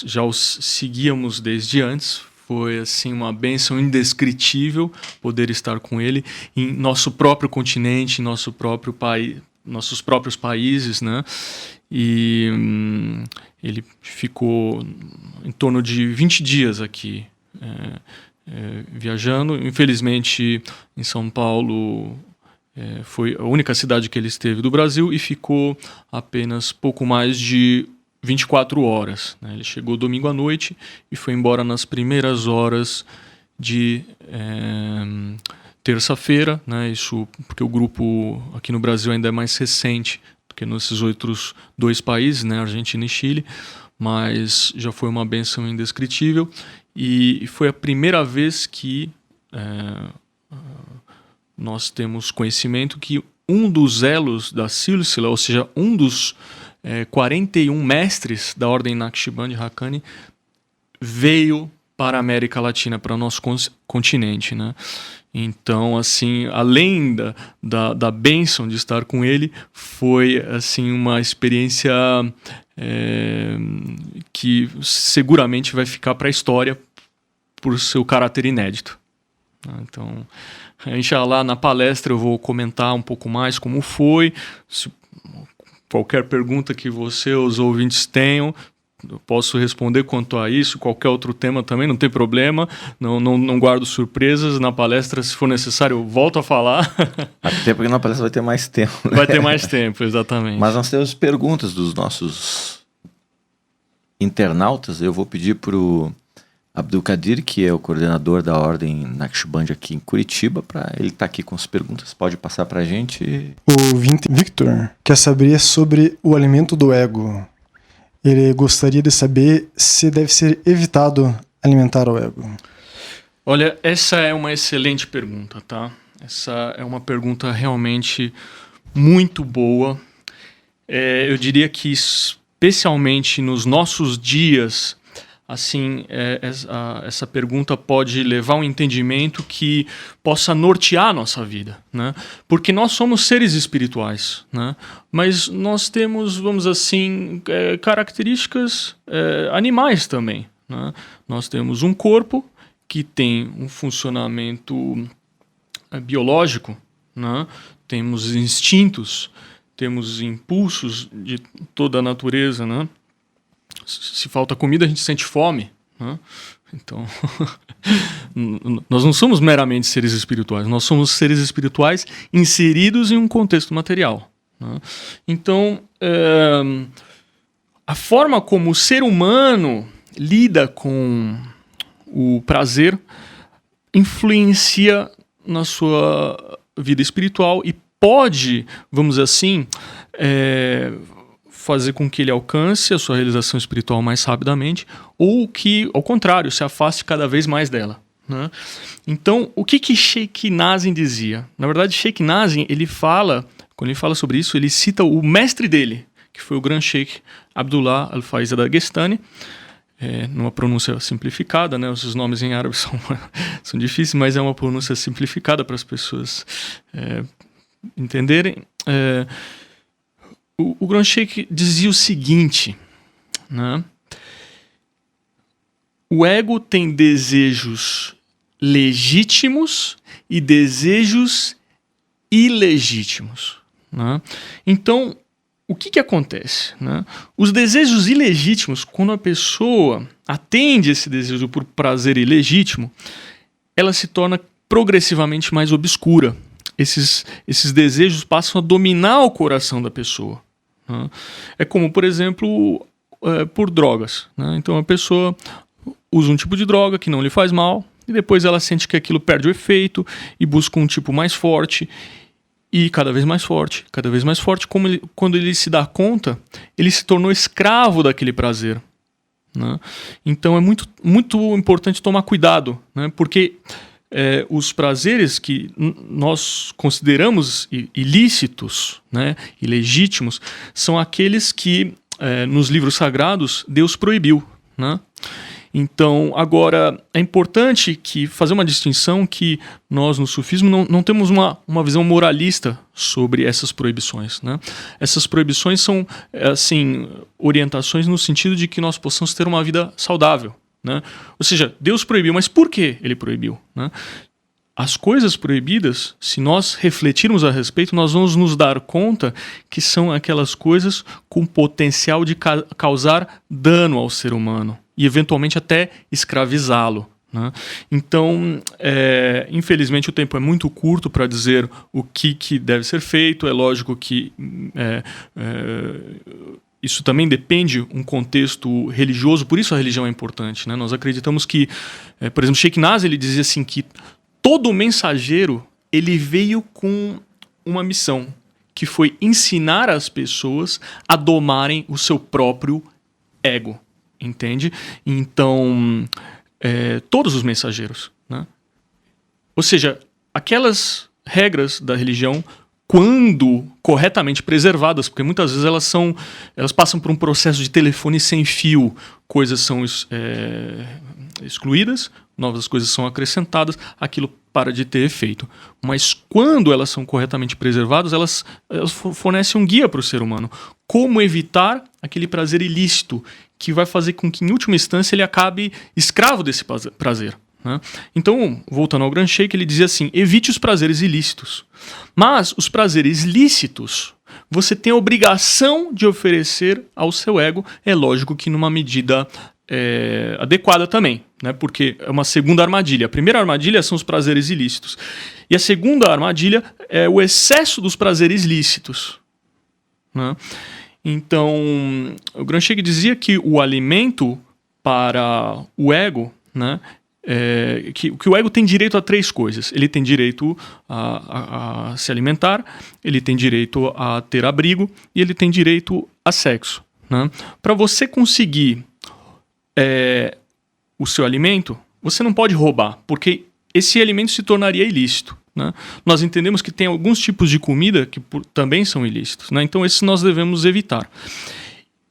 já os seguíamos desde antes, foi assim uma bênção indescritível poder estar com ele em nosso próprio continente, em nosso próprio país, nossos próprios países, né? E ele ficou em torno de 20 dias aqui viajando. Infelizmente, em São Paulo foi a única cidade que ele esteve do Brasil e ficou apenas pouco mais de 24 horas. Né? Ele chegou domingo à noite e foi embora nas primeiras horas de terça-feira, né? Isso porque o grupo aqui no Brasil ainda é mais recente do que nesses outros dois países, né? Argentina e Chile, mas já foi uma bênção indescritível e foi a primeira vez que nós temos conhecimento que um dos elos da Sílsila, ou seja, um dos 41 mestres da Ordem Naqshband Haqqani veio para a América Latina, para o nosso continente, né? Então, assim, além da bênção de estar com ele, foi, assim, uma experiência que seguramente vai ficar para a história por seu caráter inédito. Então, inshallah, na palestra eu vou comentar um pouco mais como foi. Se qualquer pergunta que você, os ouvintes, tenham, eu posso responder quanto a isso, qualquer outro tema também, não tem problema, não guardo surpresas. Na palestra, se for necessário, eu volto a falar. Até porque na palestra vai ter mais tempo. Né? Vai ter mais tempo, exatamente. Mas nós temos perguntas dos nossos internautas. Eu vou pedir para o Abdulkadir, que é o coordenador da Ordem Naqshband aqui em Curitiba, para ele estar aqui com as perguntas. Pode passar para a gente. O Victor quer saber sobre o alimento do ego. Ele gostaria de saber se deve ser evitado alimentar o ego. Olha, essa é uma excelente pergunta, tá? Essa é uma pergunta realmente muito boa. Eu diria que especialmente nos nossos dias, assim, essa pergunta pode levar a um entendimento que possa nortear a nossa vida, né? Porque nós somos seres espirituais, né? Mas nós temos, vamos assim, características animais também, né? Nós temos um corpo que tem um funcionamento biológico, né? Temos instintos, temos impulsos de toda a natureza, né? Se falta comida, a gente sente fome, né? Então, nós não somos meramente seres espirituais, nós somos seres espirituais inseridos em um contexto material, né? Então, a forma como o ser humano lida com o prazer influencia na sua vida espiritual e pode, vamos dizer assim, fazer com que ele alcance a sua realização espiritual mais rapidamente, ou que, ao contrário, se afaste cada vez mais dela, né? Então, o que Sheikh Nazim dizia? Na verdade, Sheikh Nazim, quando ele fala sobre isso, ele cita o mestre dele, que foi o grande Sheikh Abdullah Al-Faiz Dagestani, numa pronúncia simplificada, né? Os nomes em árabe são difíceis, mas é uma pronúncia simplificada para as pessoas entenderem. O Grand Sheikh dizia o seguinte, né? O ego tem desejos legítimos e desejos ilegítimos, né? Então, o que acontece, né? Os desejos ilegítimos, quando a pessoa atende esse desejo por prazer ilegítimo, ela se torna progressivamente mais obscura. Esses desejos passam a dominar o coração da pessoa. É como, por exemplo, por drogas, né? Então a pessoa usa um tipo de droga que não lhe faz mal e depois ela sente que aquilo perde o efeito e busca um tipo mais forte e cada vez mais forte, cada vez mais forte. Quando ele se dá conta, ele se tornou escravo daquele prazer, né? Então é muito, muito importante tomar cuidado, né? Porque os prazeres que nós consideramos ilícitos, né, ilegítimos, são aqueles que nos livros sagrados Deus proibiu, né? Então, agora, é importante fazer uma distinção que nós no sufismo não temos uma visão moralista sobre essas proibições, né? Essas proibições são, assim, orientações no sentido de que nós possamos ter uma vida saudável, né? Ou seja, Deus proibiu, mas por que ele proibiu, né? As coisas proibidas, se nós refletirmos a respeito, nós vamos nos dar conta que são aquelas coisas com potencial de causar dano ao ser humano e eventualmente até escravizá-lo, né? Então, infelizmente o tempo é muito curto para dizer o que deve ser feito. É lógico que isso também depende um contexto religioso, por isso a religião é importante, né? Nós acreditamos que, por exemplo, Sheikh Nazim, ele dizia assim que todo mensageiro ele veio com uma missão, que foi ensinar as pessoas a domarem o seu próprio ego, entende? Então, todos os mensageiros, né? Ou seja, aquelas regras da religião quando corretamente preservadas, porque muitas vezes elas passam por um processo de telefone sem fio, coisas são excluídas, novas coisas são acrescentadas, aquilo para de ter efeito. Mas quando elas são corretamente preservadas, elas fornecem um guia para o ser humano. Como evitar aquele prazer ilícito, que vai fazer com que, em última instância, ele acabe escravo desse prazer. Né? Então, voltando ao Grand Sheikh, ele dizia assim: evite os prazeres ilícitos. Mas os prazeres lícitos, você tem a obrigação de oferecer ao seu ego, é lógico que numa medida adequada também, né? Porque é uma segunda armadilha. A primeira armadilha são os prazeres ilícitos. E a segunda armadilha é o excesso dos prazeres lícitos. Né? Então, o Grand Sheikh dizia que o alimento para o ego, né, que o ego tem direito a 3 coisas. Ele tem direito a se alimentar, ele tem direito a ter abrigo e ele tem direito a sexo. Né? Para você conseguir o seu alimento, você não pode roubar, porque esse alimento se tornaria ilícito. Né? Nós entendemos que tem alguns tipos de comida que também são ilícitos. Né? Então, esses nós devemos evitar.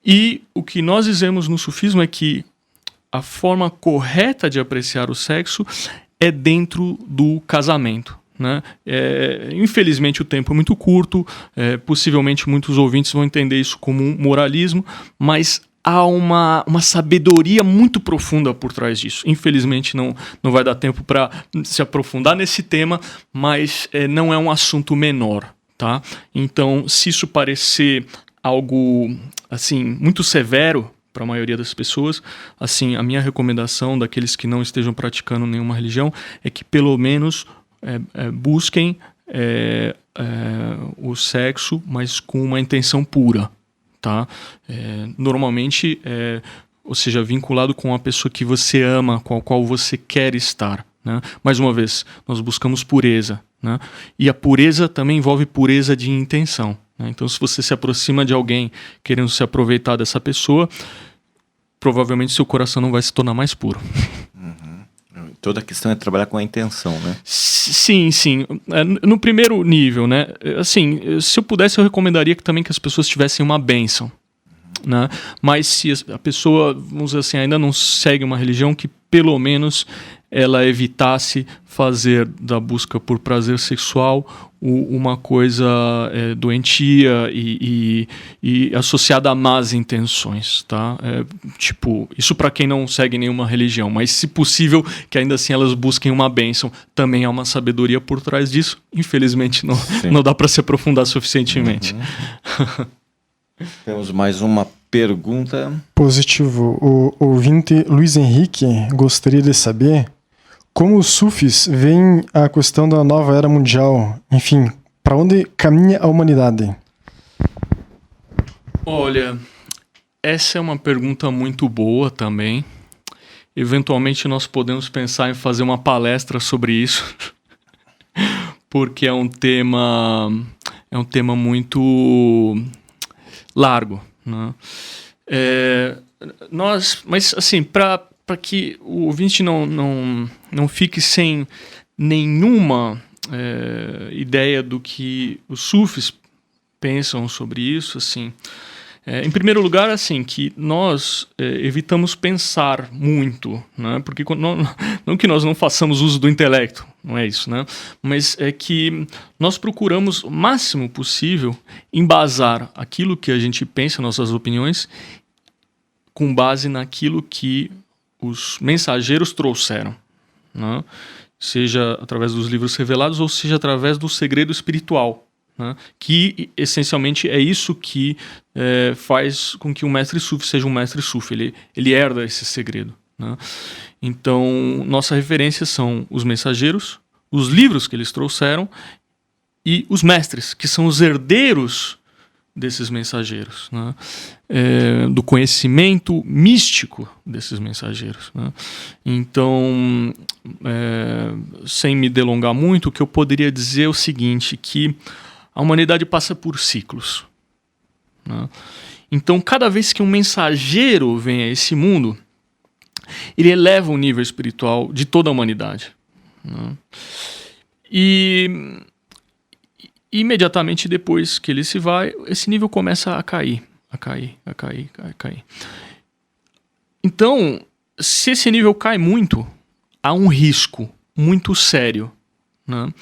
E o que nós dizemos no sufismo é que a forma correta de apreciar o sexo é dentro do casamento. Né? Infelizmente o tempo é muito curto, possivelmente muitos ouvintes vão entender isso como um moralismo, mas há uma sabedoria muito profunda por trás disso. Infelizmente não vai dar tempo para se aprofundar nesse tema, mas não é um assunto menor. Tá? Então, se isso parecer algo assim, muito severo para a maioria das pessoas, assim, a minha recomendação daqueles que não estejam praticando nenhuma religião é que pelo menos busquem o sexo, mas com uma intenção pura. Tá? Normalmente, ou seja, vinculado com a pessoa que você ama, com a qual você quer estar. Né? Mais uma vez, nós buscamos pureza. Né? E a pureza também envolve pureza de intenção. Né? Então, se você se aproxima de alguém querendo se aproveitar dessa pessoa, provavelmente seu coração não vai se tornar mais puro. Toda a questão é trabalhar com a intenção, né? Sim. No primeiro nível, né? Assim, se eu pudesse, eu recomendaria também que as pessoas tivessem uma bênção. Né? Mas se a pessoa, vamos dizer assim, ainda não segue uma religião, que pelo menos ela evitasse fazer da busca por prazer sexual uma coisa doentia e associada a más intenções, tá? Tipo, isso para quem não segue nenhuma religião, mas se possível que ainda assim elas busquem uma bênção, também há uma sabedoria por trás disso. Infelizmente não dá para se aprofundar suficientemente. Temos mais uma pergunta. Positivo. O ouvinte Luiz Henrique gostaria de saber como os sufis veem a questão da nova era mundial. Enfim, para onde caminha a humanidade? Olha, essa é uma pergunta muito boa também. Eventualmente nós podemos pensar em fazer uma palestra sobre isso, porque é um tema muito largo, né? Mas assim, para que o ouvinte não fique sem nenhuma ideia do que os sufis pensam sobre isso, assim, em primeiro lugar, assim, que nós evitamos pensar muito, né? Porque não que nós não façamos uso do intelecto, não é isso, né? Mas é que nós procuramos o máximo possível embasar aquilo que a gente pensa, nossas opiniões, com base naquilo que os mensageiros trouxeram, né? Seja através dos livros revelados ou seja através do segredo espiritual. Né? Que essencialmente é isso que faz com que o mestre sufi seja um mestre sufi, ele herda esse segredo. Né? Então, nossa referência são os mensageiros, os livros que eles trouxeram e os mestres, que são os herdeiros desses mensageiros, né? Do conhecimento místico desses mensageiros. Né? Então, sem me delongar muito, o que eu poderia dizer é o seguinte, que a humanidade passa por ciclos. Né? Então, cada vez que um mensageiro vem a esse mundo, ele eleva o nível espiritual de toda a humanidade. Né? E imediatamente depois que ele se vai, esse nível começa a cair. Então, se esse nível cai muito, há um risco muito sério, né?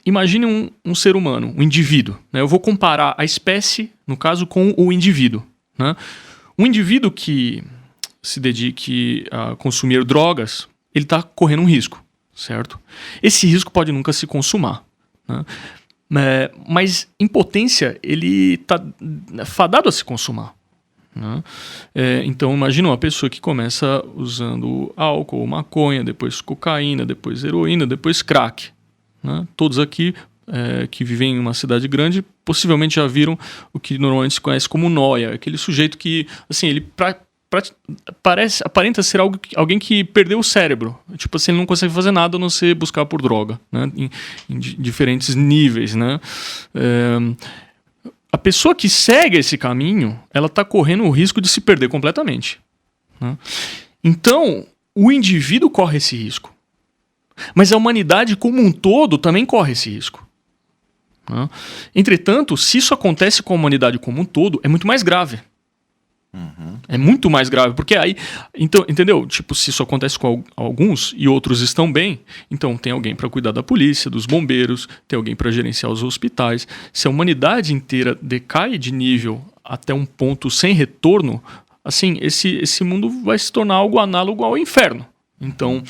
Imagine um ser humano, um indivíduo, né? Eu vou comparar a espécie, no caso, com o indivíduo, né? Um indivíduo que se dedique a consumir drogas, ele está correndo um risco, certo? Esse risco pode nunca se consumar, né? Mas em potência, ele está fadado a se consumar, né? Então imagina uma pessoa que começa usando álcool, maconha, depois cocaína, depois heroína, depois crack, né? Todos aqui que vivem em uma cidade grande possivelmente já viram o que normalmente se conhece como nóia, aquele sujeito que assim, ele aparenta ser alguém que perdeu o cérebro, tipo assim, ele não consegue fazer nada a não ser buscar por droga, né? Em diferentes níveis, né? A pessoa que segue esse caminho, ela está correndo o risco de se perder completamente, né? Então, o indivíduo corre esse risco. Mas a humanidade como um todo também corre esse risco, né? Entretanto, se isso acontece com a humanidade como um todo, é muito mais grave. É muito mais grave, porque aí, então, entendeu? Tipo, se isso acontece com alguns e outros estão bem, então tem alguém para cuidar da polícia, dos bombeiros, tem alguém para gerenciar os hospitais. Se a humanidade inteira decai de nível até um ponto sem retorno, assim, esse mundo vai se tornar algo análogo ao inferno. Então,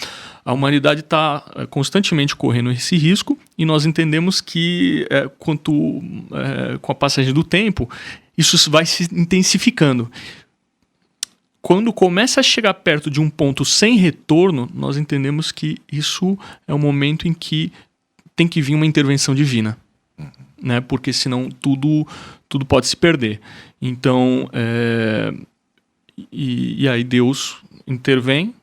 a humanidade está constantemente correndo esse risco e nós entendemos que, com a passagem do tempo, isso vai se intensificando. Quando começa a chegar perto de um ponto sem retorno, nós entendemos que isso é o momento em que tem que vir uma intervenção divina, né? Porque senão tudo pode se perder. Então, e aí Deus intervém,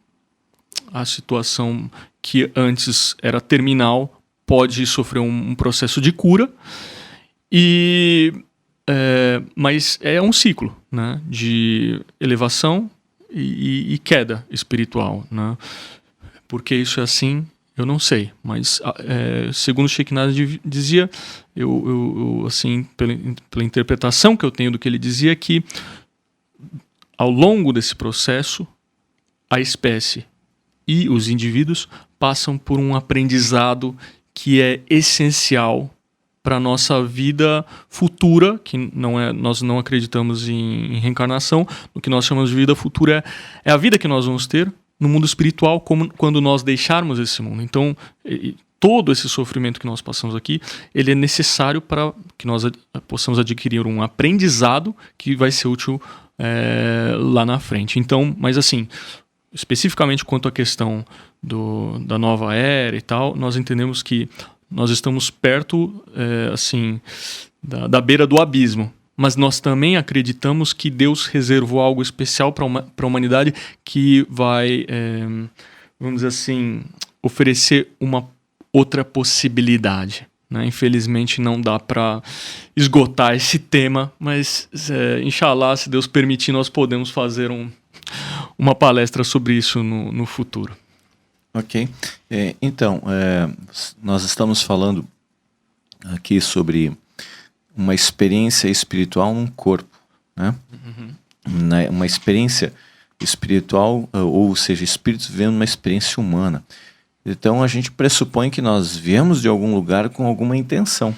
a situação que antes era terminal pode sofrer um processo de cura, mas é um ciclo, né, de elevação e queda espiritual, né? Porque isso é assim, eu não sei, mas segundo Sheikh Naz dizia, eu assim, pela interpretação que eu tenho do que ele dizia, que ao longo desse processo a espécie e os indivíduos passam por um aprendizado que é essencial para a nossa vida futura, que nós não acreditamos em reencarnação. O que nós chamamos de vida futura é a vida que nós vamos ter no mundo espiritual quando nós deixarmos esse mundo. Então, todo esse sofrimento que nós passamos aqui, ele é necessário para que nós possamos adquirir um aprendizado que vai ser útil lá na frente. Então, mas assim, especificamente quanto à questão da nova era e tal, nós entendemos que nós estamos perto assim, da beira do abismo, mas nós também acreditamos que Deus reservou algo especial para a humanidade que vai, vamos dizer assim, oferecer uma outra possibilidade, né? Infelizmente não dá para esgotar esse tema, mas inshallah, se Deus permitir, nós podemos fazer uma palestra sobre isso no futuro. Ok. Então, nós estamos falando aqui sobre uma experiência espiritual num corpo, né? Uma experiência espiritual, ou seja, espíritos vivendo uma experiência humana. Então, a gente pressupõe que nós viemos de algum lugar com alguma intenção.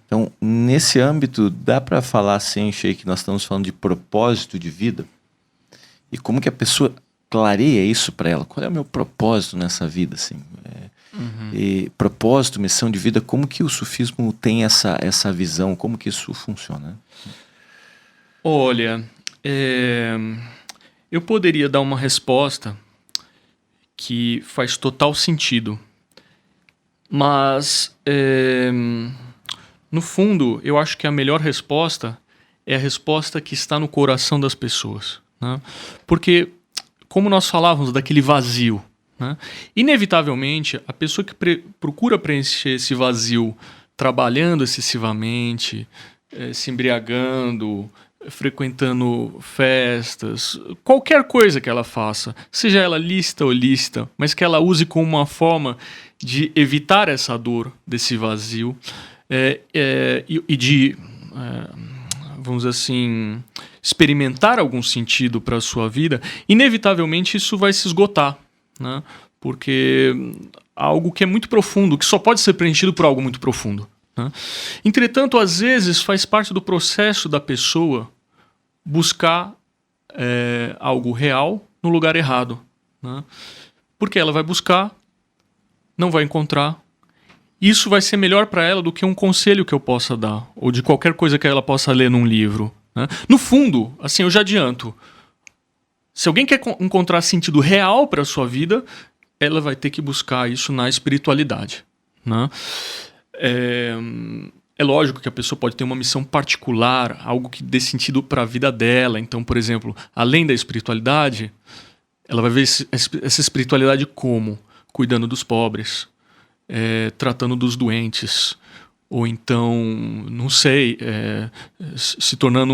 Então, nesse âmbito, dá para falar assim, Sheikh, que nós estamos falando de propósito de vida? E como que a pessoa clareia isso para ela? Qual é o meu propósito nessa vida, assim? E propósito, missão de vida, como que o sufismo tem essa visão? Como que isso funciona? Olha, eu poderia dar uma resposta que faz total sentido, mas no fundo eu acho que a melhor resposta é a resposta que está no coração das pessoas, né? Porque como nós falávamos daquele vazio, né? Inevitavelmente, a pessoa que procura preencher esse vazio trabalhando excessivamente, se embriagando, frequentando festas, qualquer coisa que ela faça, seja ela lícita ou ilícita, mas que ela use como uma forma de evitar essa dor, desse vazio, e de, vamos dizer assim, experimentar algum sentido para a sua vida, inevitavelmente isso vai se esgotar, né? Porque algo que é muito profundo, que só pode ser preenchido por algo muito profundo, né? Entretanto, às vezes faz parte do processo da pessoa buscar algo real no lugar errado, né? Porque ela vai buscar, não vai encontrar. Isso vai ser melhor para ela do que um conselho que eu possa dar, ou de qualquer coisa que ela possa ler num livro, né? No fundo, assim, eu já adianto, se alguém quer encontrar sentido real para a sua vida, ela vai ter que buscar isso na espiritualidade, né? É lógico que a pessoa pode ter uma missão particular, algo que dê sentido para a vida dela. Então, por exemplo, além da espiritualidade, ela vai ver essa espiritualidade como? Cuidando dos pobres, tratando dos doentes, ou então, não sei, se tornando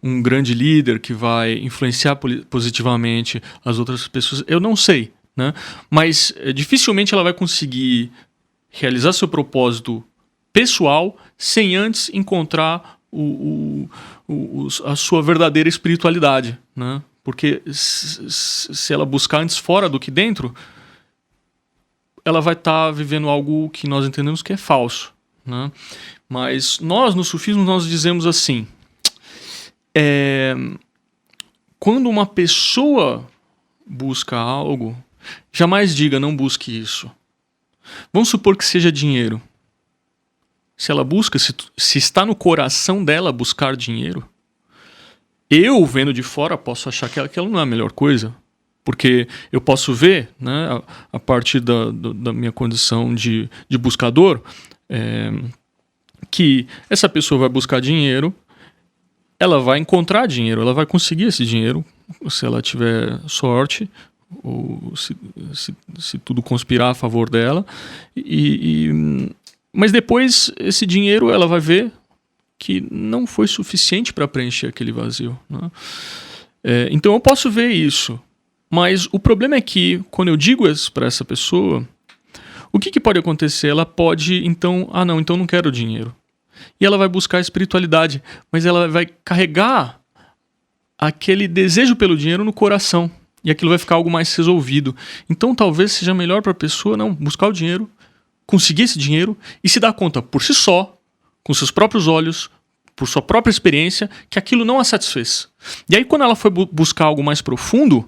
um grande líder que vai influenciar positivamente as outras pessoas. Eu não sei, né? Mas dificilmente ela vai conseguir realizar seu propósito pessoal sem antes encontrar a sua verdadeira espiritualidade, né? Porque se ela buscar antes fora do que dentro, ela vai estar vivendo algo que nós entendemos que é falso, né? Mas nós, no sufismo, nós dizemos assim, quando uma pessoa busca algo, jamais diga, não busque isso. Vamos supor que seja dinheiro. Se ela busca, se está no coração dela buscar dinheiro, eu, vendo de fora, posso achar que aquela não é a melhor coisa. Porque eu posso ver, né, a partir da minha condição de buscador, que essa pessoa vai buscar dinheiro, ela vai encontrar dinheiro, ela vai conseguir esse dinheiro, se ela tiver sorte, ou se tudo conspirar a favor dela. Mas depois, esse dinheiro, ela vai ver que não foi suficiente para preencher aquele vazio, né? Então eu posso ver isso. Mas o problema é que, quando eu digo isso para essa pessoa, o que pode acontecer? Ela pode, então, então não quero dinheiro. E ela vai buscar a espiritualidade, mas ela vai carregar aquele desejo pelo dinheiro no coração. E aquilo vai ficar algo mais resolvido. Então talvez seja melhor para a pessoa não buscar o dinheiro, conseguir esse dinheiro e se dar conta por si só, com seus próprios olhos, por sua própria experiência, que aquilo não a satisfez. E aí quando ela for buscar algo mais profundo,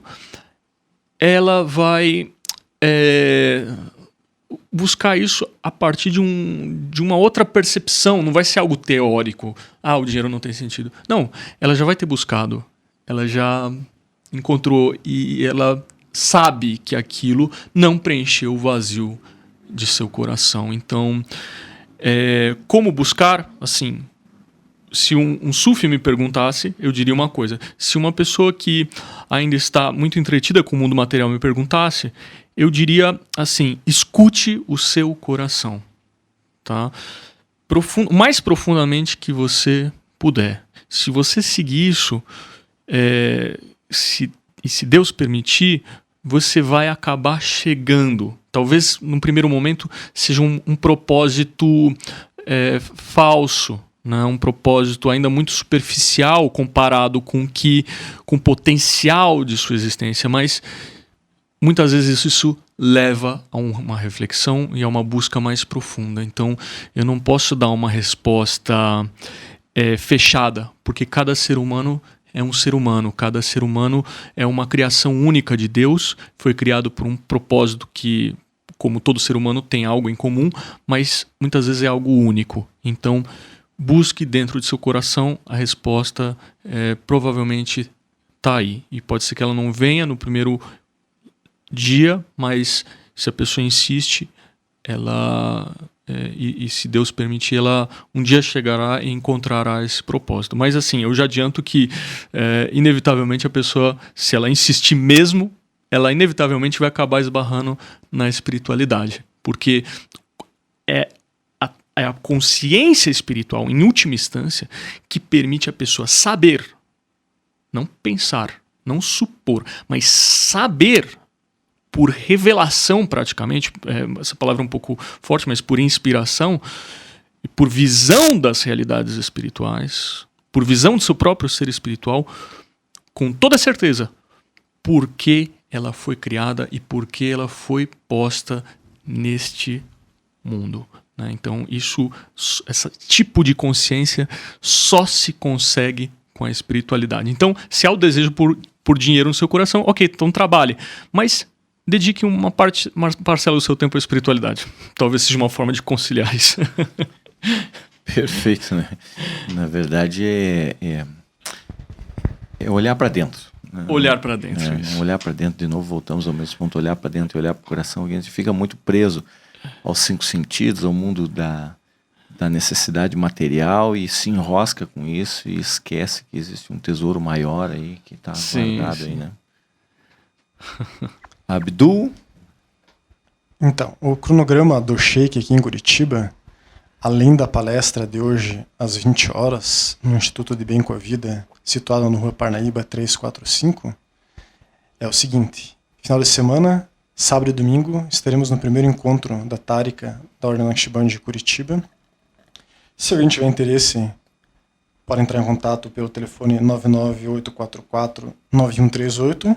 ela vai buscar isso a partir de uma outra percepção. Não vai ser algo teórico. O dinheiro não tem sentido. Não, ela já vai ter buscado. Ela já encontrou e ela sabe que aquilo não preencheu o vazio de seu coração. Então, como buscar? Assim, se um sufi me perguntasse, eu diria uma coisa. Se uma pessoa que ainda está muito entretida com o mundo material me perguntasse, eu diria assim, escute o seu coração, tá? Mais profundamente que você puder. Se você seguir isso, se Deus permitir, você vai acabar chegando. Talvez, num primeiro momento, seja um propósito falso, né? Um propósito ainda muito superficial comparado com o potencial de sua existência, mas muitas vezes isso leva a uma reflexão e a uma busca mais profunda. Então, eu não posso dar uma resposta fechada, porque cada ser humano é um ser humano. Cada ser humano é uma criação única de Deus, foi criado por um propósito que, como todo ser humano, tem algo em comum, mas muitas vezes é algo único. Então, busque dentro de seu coração, a resposta provavelmente está aí. E pode ser que ela não venha no primeiro dia, mas se a pessoa insiste, ela e se Deus permitir, ela um dia chegará e encontrará esse propósito. Mas assim, eu já adianto que inevitavelmente a pessoa, se ela insistir mesmo, ela inevitavelmente vai acabar esbarrando na espiritualidade, porque é a consciência espiritual, em última instância, que permite a pessoa saber Não pensar, não supor, mas saber por revelação praticamente, essa palavra é um pouco forte, mas por inspiração e por visão das realidades espirituais, por visão do seu próprio ser espiritual, com toda certeza, por que ela foi criada e por que ela foi posta neste mundo. Né? Então, esse tipo de consciência só se consegue com a espiritualidade. Então, se há o desejo por dinheiro no seu coração, ok, então trabalhe. Mas dedique uma parcela do seu tempo à espiritualidade. Talvez seja uma forma de conciliar isso. Perfeito, né? Na verdade, é olhar para dentro. Né? Olhar para dentro. Olhar para dentro, de novo, voltamos ao mesmo ponto, olhar para dentro e olhar para o coração. A gente fica muito preso aos 5 sentidos, ao mundo da necessidade material e se enrosca com isso e esquece que existe um tesouro maior aí que está guardado aí, né? Abdul? Então, o cronograma do Sheik aqui em Curitiba, além da palestra de hoje às 20 horas, no Instituto de Bem com a Vida, situado na Rua Parnaíba 345, é o seguinte: final de semana, sábado e domingo, estaremos no primeiro encontro da Tárika da Ordem Naqshbandi de Curitiba. Se alguém tiver interesse, pode entrar em contato pelo telefone 99844-9138.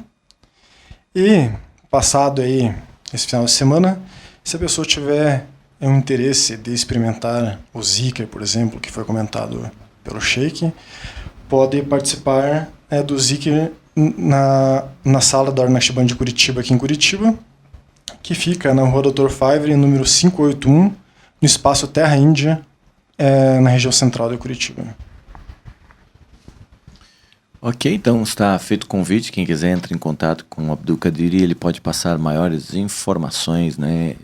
E, passado aí esse final de semana, se a pessoa tiver um interesse de experimentar o Zikr, por exemplo, que foi comentado pelo Sheik, pode participar do Zikr na sala da Ordem Naqshbandi de Curitiba, aqui em Curitiba, que fica na Rua Dr. Favre, número 581, no espaço Terra Índia, na região central de Curitiba. Ok, então está feito o convite. Quem quiser entrar em contato com o Abdul Qadir, ele pode passar maiores informações, né,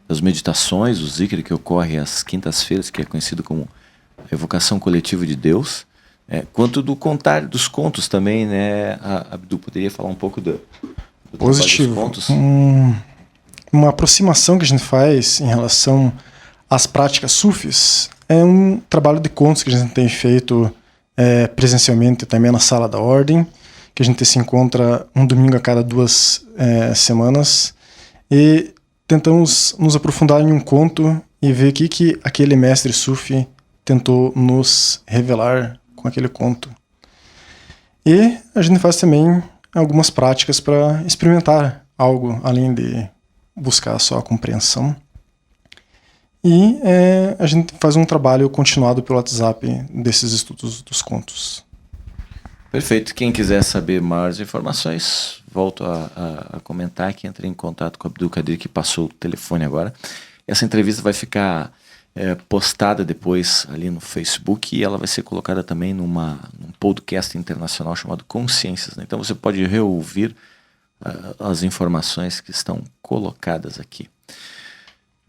das meditações, o Zikr que ocorre às quintas-feiras, que é conhecido como a evocação coletiva de Deus, quanto do contar dos contos também, né? Abdul poderia falar um pouco do positivo. Dos contos? Uma aproximação que a gente faz em relação às práticas sufis é um trabalho de contos que a gente tem feito presencialmente também na sala da ordem, que a gente se encontra um domingo a cada 2 semanas e tentamos nos aprofundar em um conto e ver o que aquele mestre sufi tentou nos revelar com aquele conto. E a gente faz também algumas práticas para experimentar algo além de buscar só a compreensão. E a gente faz um trabalho continuado pelo WhatsApp desses estudos dos contos. Perfeito. Quem quiser saber maiores informações, volto a comentar que entrei em contato com o Abdul Qadir, que passou o telefone agora. Essa entrevista vai ficar postada depois ali no Facebook e ela vai ser colocada também num podcast internacional chamado Consciências. Né? Então você pode reouvir as informações que estão colocadas aqui.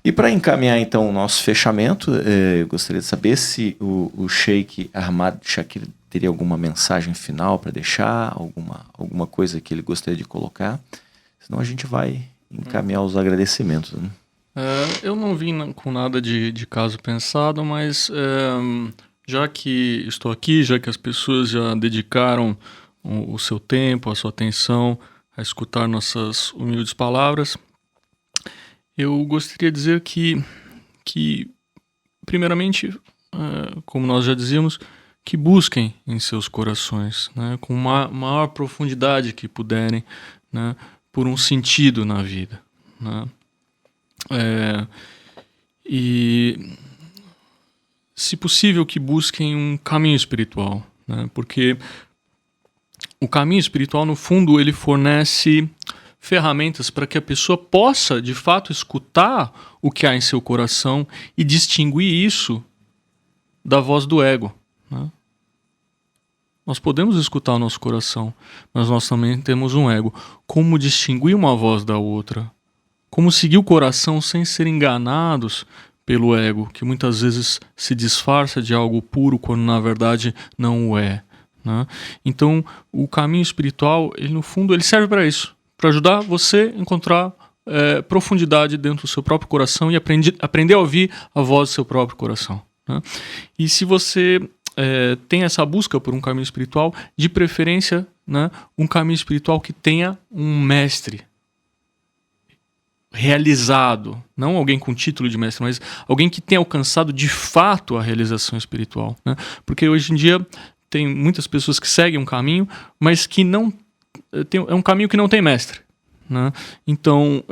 E para encaminhar então o nosso fechamento, eu gostaria de saber se o Sheik Ahmad Shakir teria alguma mensagem final para deixar, alguma coisa que ele gostaria de colocar. Senão a gente vai encaminhar os agradecimentos. Né? Eu não vim com nada de caso pensado, mas já que estou aqui, já que as pessoas já dedicaram o seu tempo, a sua atenção a escutar nossas humildes palavras, eu gostaria de dizer que primeiramente, como nós já dizíamos, que busquem em seus corações, né, com maior profundidade que puderem, né, por um sentido na vida. Né. E, se possível, que busquem um caminho espiritual, né, porque o caminho espiritual, no fundo, ele fornece ferramentas para que a pessoa possa, de fato, escutar o que há em seu coração e distinguir isso da voz do ego. Né? Nós podemos escutar o nosso coração, mas nós também temos um ego. Como distinguir uma voz da outra? Como seguir o coração sem ser enganados pelo ego, que muitas vezes se disfarça de algo puro quando na verdade não o é. Né? Então, o caminho espiritual, ele, no fundo, ele serve para isso. Para ajudar você a encontrar profundidade dentro do seu próprio coração e aprender a ouvir a voz do seu próprio coração. Né? E se você tem essa busca por um caminho espiritual, de preferência, né, um caminho espiritual que tenha um mestre realizado, não alguém com título de mestre, mas alguém que tenha alcançado de fato a realização espiritual, né? Porque hoje em dia tem muitas pessoas que seguem um caminho, mas que não é um caminho que não tem mestre, né? Então,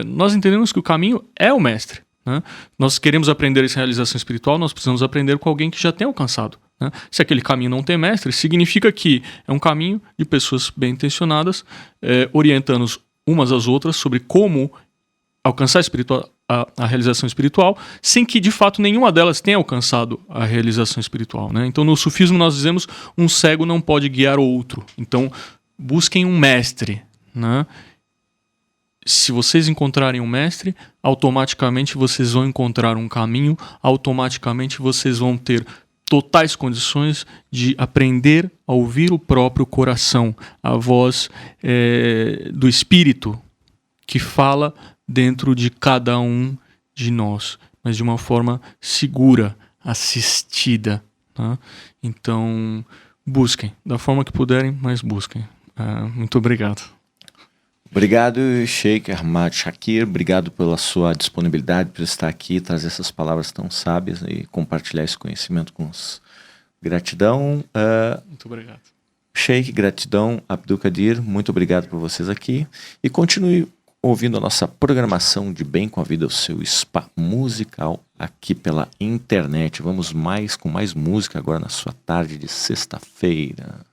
nós entendemos que o caminho é o mestre, né? Nós queremos aprender essa realização espiritual, nós precisamos aprender com alguém que já tem alcançado, né? Se aquele caminho não tem mestre, significa que é um caminho de pessoas bem intencionadas, orientando umas às outras sobre como alcançar a realização espiritual, sem que de fato nenhuma delas tenha alcançado a realização espiritual, né? Então no sufismo nós dizemos um cego não pode guiar outro. Então busquem um mestre, né? Se vocês encontrarem um mestre, automaticamente vocês vão encontrar um caminho, automaticamente vocês vão ter totais condições de aprender a ouvir o próprio coração, a voz do Espírito que fala dentro de cada um de nós, mas de uma forma segura, assistida, tá? Então, busquem, da forma que puderem, mas busquem. Muito obrigado. Obrigado, Sheikh Ahmad Shakir. Obrigado pela sua disponibilidade, por estar aqui, trazer essas palavras tão sábias e compartilhar esse conhecimento com os. Gratidão. Muito obrigado. Sheikh, gratidão. Abdul Qadir, muito obrigado por vocês aqui. E continue ouvindo a nossa programação de Bem com a Vida, o seu spa musical aqui pela internet. Vamos com mais música agora na sua tarde de sexta-feira.